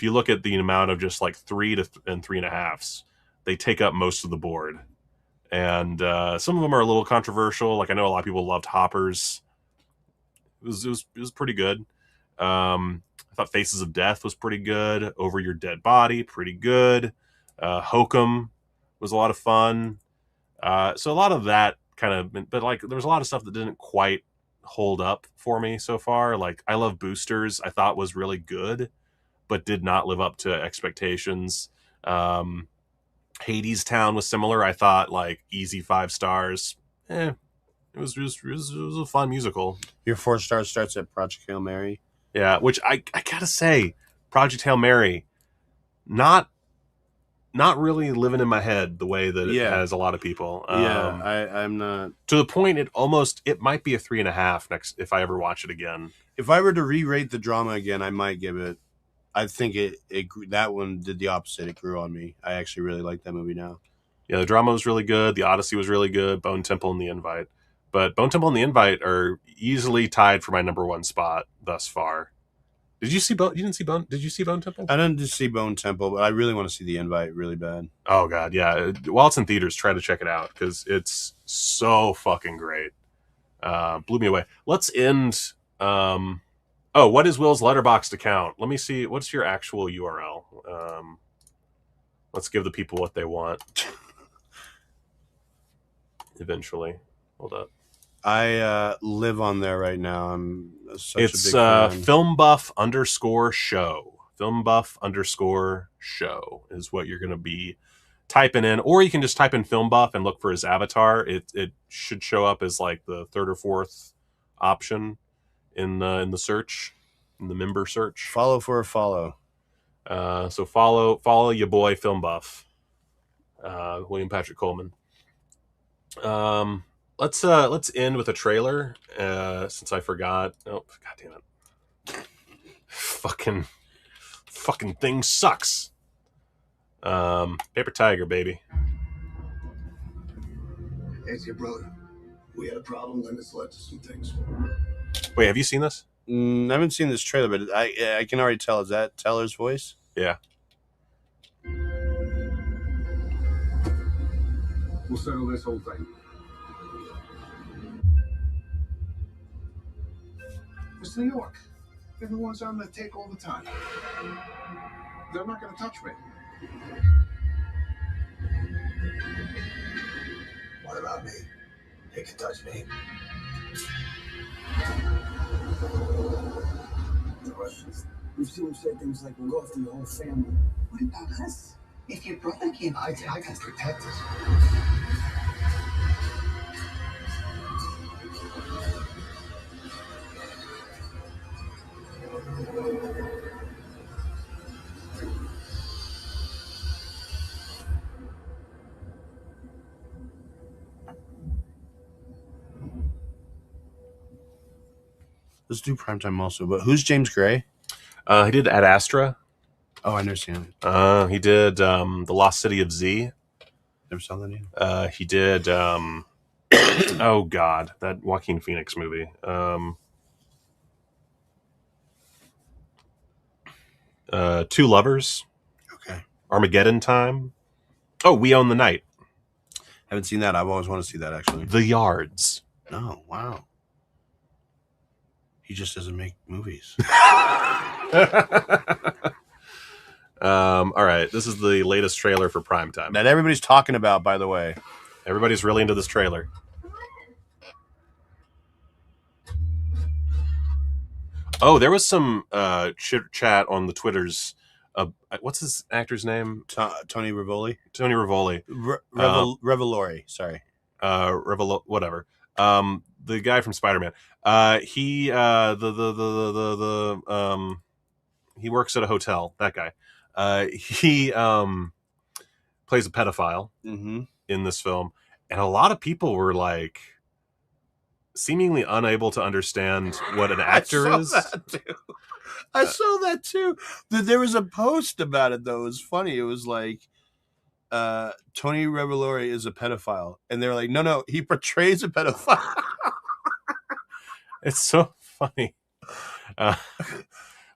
you look at the amount of just 3 and 3.5s, they take up most of the board. And some of them are a little controversial. I know a lot of people loved Hoppers. It was pretty good. I thought Faces of Death was pretty good. Over Your Dead Body, pretty good. Hokum was a lot of fun. So a lot of that kind of, but there was a lot of stuff that didn't quite hold up for me so far. I Love Boosters, I thought was really good, but did not live up to expectations. Hades Town was similar. I thought easy 5 stars. It was a fun musical. Your 4 stars starts at Project Hail Mary. Yeah, which I gotta say, Project Hail Mary, not really living in my head the way that it has a lot of people. I'm not. To the point, it might be a 3.5 next if I ever watch it again. If I were to re-rate the drama again, I might give it. I think that one did the opposite. It grew on me. I actually really like that movie now. Yeah, the drama was really good. The Odyssey was really good. Bone Temple and The Invite. But Bone Temple and The Invite are easily tied for my number 1 spot thus far. Did you see Bone? You didn't see Bone? Did you see Bone Temple? I didn't just see Bone Temple, but I really want to see The Invite really bad. Oh god, yeah. While it's in theaters, try to check it out because it's so fucking great. Blew me away. Let's end Oh, what is Will's Letterboxd account? Let me see. What's your actual URL? Let's give the people what they want. Eventually. Hold up. I live on there right now. I'm such a big It's fan. filmbuff_show. Filmbuff_show is what you're going to be typing in, or you can just type in Filmbuff and look for his avatar. It should show up as like the third or fourth option in the search, in the member search. Follow for a follow. So follow your boy Filmbuff, William Patrick Coleman. Let's end with a trailer, since I forgot. Oh, god damn it. Fucking thing sucks. Paper Tiger, baby. It's your brother. We had a problem, then it's led to some things. Wait, have you seen this? I haven't seen this trailer, but I can already tell. Is that Teller's voice? Yeah. We'll settle this whole thing. It's New York. Everyone's on the take all the time. They're not going to touch me. What about me? They can touch me. The Russians. We've seen them say things like, we'll go after your whole family. What about us? If your brother came, I can protect us. Let's do Primetime also. But who's James Gray? He did Ad Astra. Oh, I understand it. He did The Lost City of Z. Never saw that name. He did oh god, that Joaquin Phoenix movie. Two Lovers. Okay. Armageddon Time. Oh, We Own the Night. Haven't seen that. I've always wanted to see that, actually. The Yards. Oh, wow. He just doesn't make movies. All right, this is the latest trailer for Primetime. That everybody's talking about, by the way. Everybody's really into this trailer. Oh, there was some chit-chat on the Twitters. What's his actor's name? Tony Rivoli. Tony Rivoli. Revolori, sorry. Whatever. The guy from Spider-Man. He he works at a hotel. That guy. He plays a pedophile in this film, and a lot of people were like seemingly unable to understand what an actor is. I saw that too. There was a post about it though. It was funny. It was like Tony Revolori is a pedophile, and they're like, no, he portrays a pedophile. It's so funny.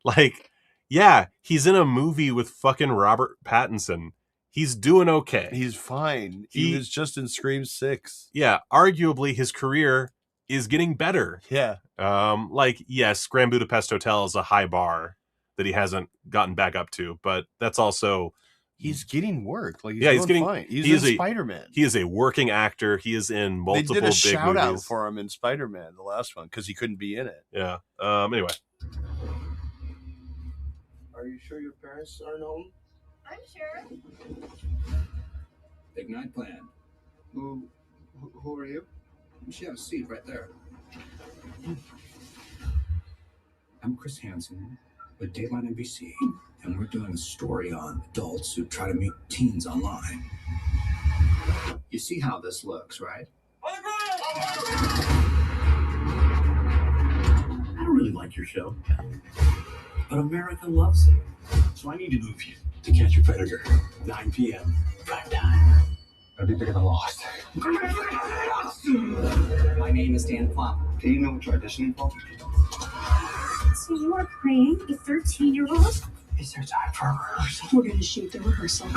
Like, yeah, he's in a movie with fucking Robert Pattinson. He's doing okay. He's fine. He was just in Scream 6. Yeah, arguably his career is getting better. Yeah. Like, yes, Grand Budapest Hotel is a high bar that he hasn't gotten back up to, but that's also... He's getting work. Like, he's getting fine. He's in Spider-Man. He is a working actor. He is in multiple big movies. They did a shout-out for him in Spider-Man, the last one, because he couldn't be in it. Yeah. Anyway. Are you sure your parents aren't home? I'm sure. Big night plan. Who are you? You should have a seat right there. I'm Chris Hansen with Dateline NBC, and we're doing a story on adults who try to meet teens online. You see how this looks, right? I don't really like your show, but America loves it. So I need to move you to Catch a Predator, 9 p.m. prime time. I'll be bigger than Lost. My name is Dan Plum. Do you know what you're auditioning for? So you are playing a 13-year-old? Is there time for a rehearsal? We're gonna shoot the rehearsal.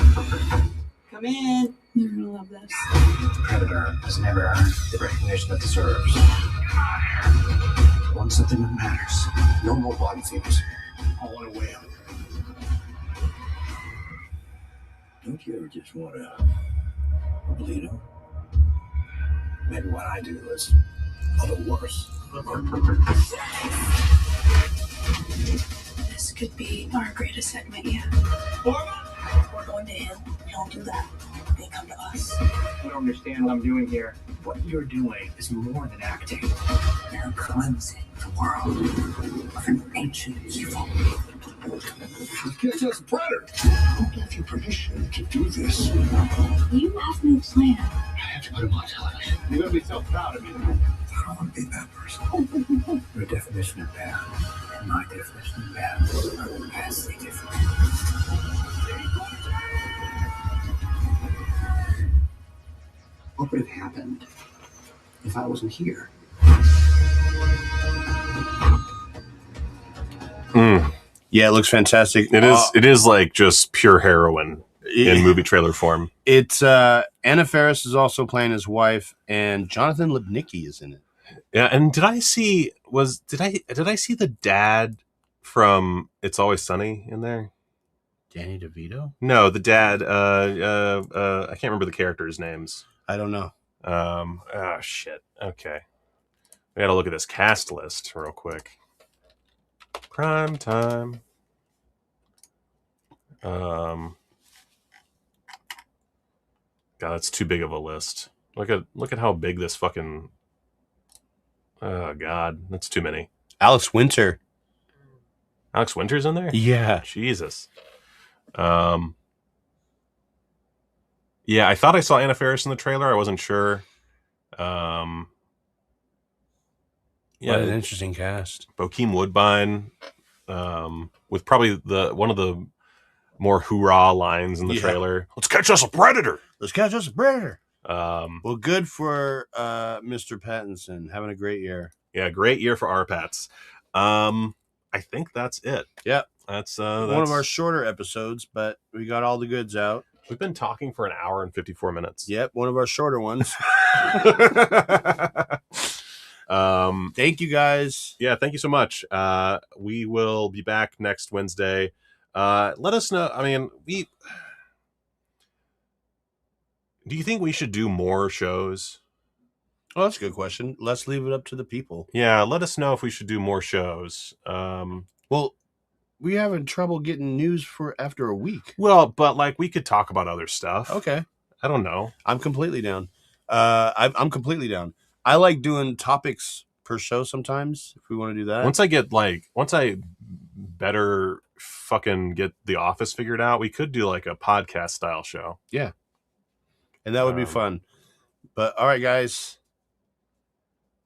Come in. You're gonna love this. The Predator has never earned the recognition it deserves. I want something that matters. No more body things. I want a whale. Don't you ever just want a burrito? Maybe what I do is a little worse. This could be our greatest segment yet. We're going to him. Don't do that. They come to us. You don't understand what I'm doing here. What you're doing is more than acting. You're cleansing the world of an ancient evil. This is a predator. Who gave you permission to do this? You have no plan. I have to put him on television. You're gonna be so proud of me. I don't want to be that person. Your definition of bad and my definition of bad are vastly different. What would have happened if I wasn't here? Yeah, it looks fantastic. It is. It is like just pure heroin in movie trailer form. It's Anna Faris is also playing his wife, and Jonathan Lipnicki is in it. Yeah, and did I see the dad from It's Always Sunny in there? Danny DeVito? No, the dad. I can't remember the characters' names. I don't know. Oh shit. Okay, we got to look at this cast list real quick. Prime time. God, that's too big of a list. Look at how big this fucking. Oh God, that's too many. Alex Winter. Alex Winter's in there? Yeah. Jesus. Yeah, I thought I saw Anna Faris in the trailer. I wasn't sure. Yeah, What an interesting cast. Bokeem Woodbine, with probably one of the more hoorah lines in the trailer. Let's catch us a predator. Let's catch us a predator. Well, good for Mr. Pattinson. Having a great year. Yeah, great year for our Pats. I think that's it. Yep. That's one of our shorter episodes, but we got all the goods out. We've been talking for an hour and 54 minutes. Yep, one of our shorter ones. Thank you guys. Yeah, thank you so much. We will be back next Wednesday. Let us know. I mean, do you think we should do more shows? Oh, that's a good question. Let's leave it up to the people. Yeah, let us know if we should do more shows. Well, we having trouble getting news for after a week. Well, but like we could talk about other stuff. Okay. I don't know. I'm completely down. I'm completely down. I like doing topics per show sometimes if we want to do that. Once I better fucking get The Office figured out, we could do like a podcast style show. Yeah. And that would be fun. But all right, guys.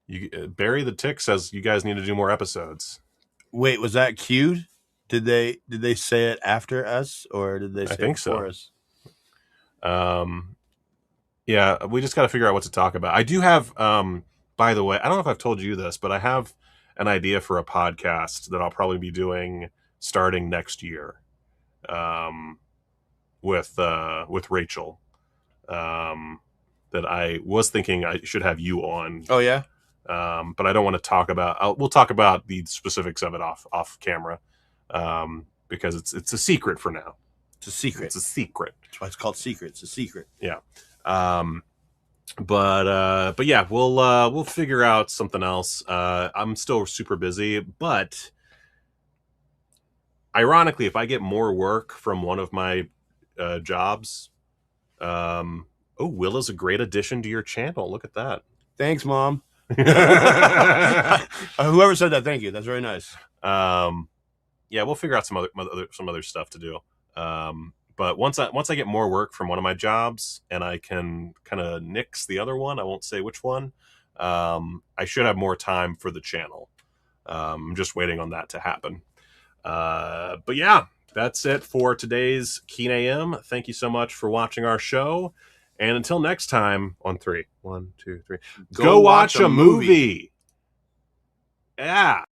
Barry the Tick says you guys need to do more episodes. Wait, was that cued? Did they say it after us or did they say it before us? Yeah, we just got to figure out what to talk about. I do have, by the way, I don't know if I've told you this, but I have an idea for a podcast that I'll probably be doing starting next year, with Rachel, that I was thinking I should have you on. Oh yeah. But I don't want to talk about. We'll talk about the specifics of it off camera, because it's a secret for now. It's a secret. It's a secret. That's why it's called secret. It's a secret. Yeah. But yeah, we'll figure out something else. I'm still super busy, but ironically, if I get more work from one of my jobs, Willa's a great addition to your channel. Look at that. Thanks, Mom. Whoever said that, thank you. That's very nice. Yeah, we'll figure out some other stuff to do. But once I get more work from one of my jobs and I can kind of nix the other one, I won't say which one. I should have more time for the channel. I'm just waiting on that to happen. But yeah, that's it for today's Keen AM. Thank you so much for watching our show. And until next time, on 3, 1, 2, 3, go watch a movie. Yeah.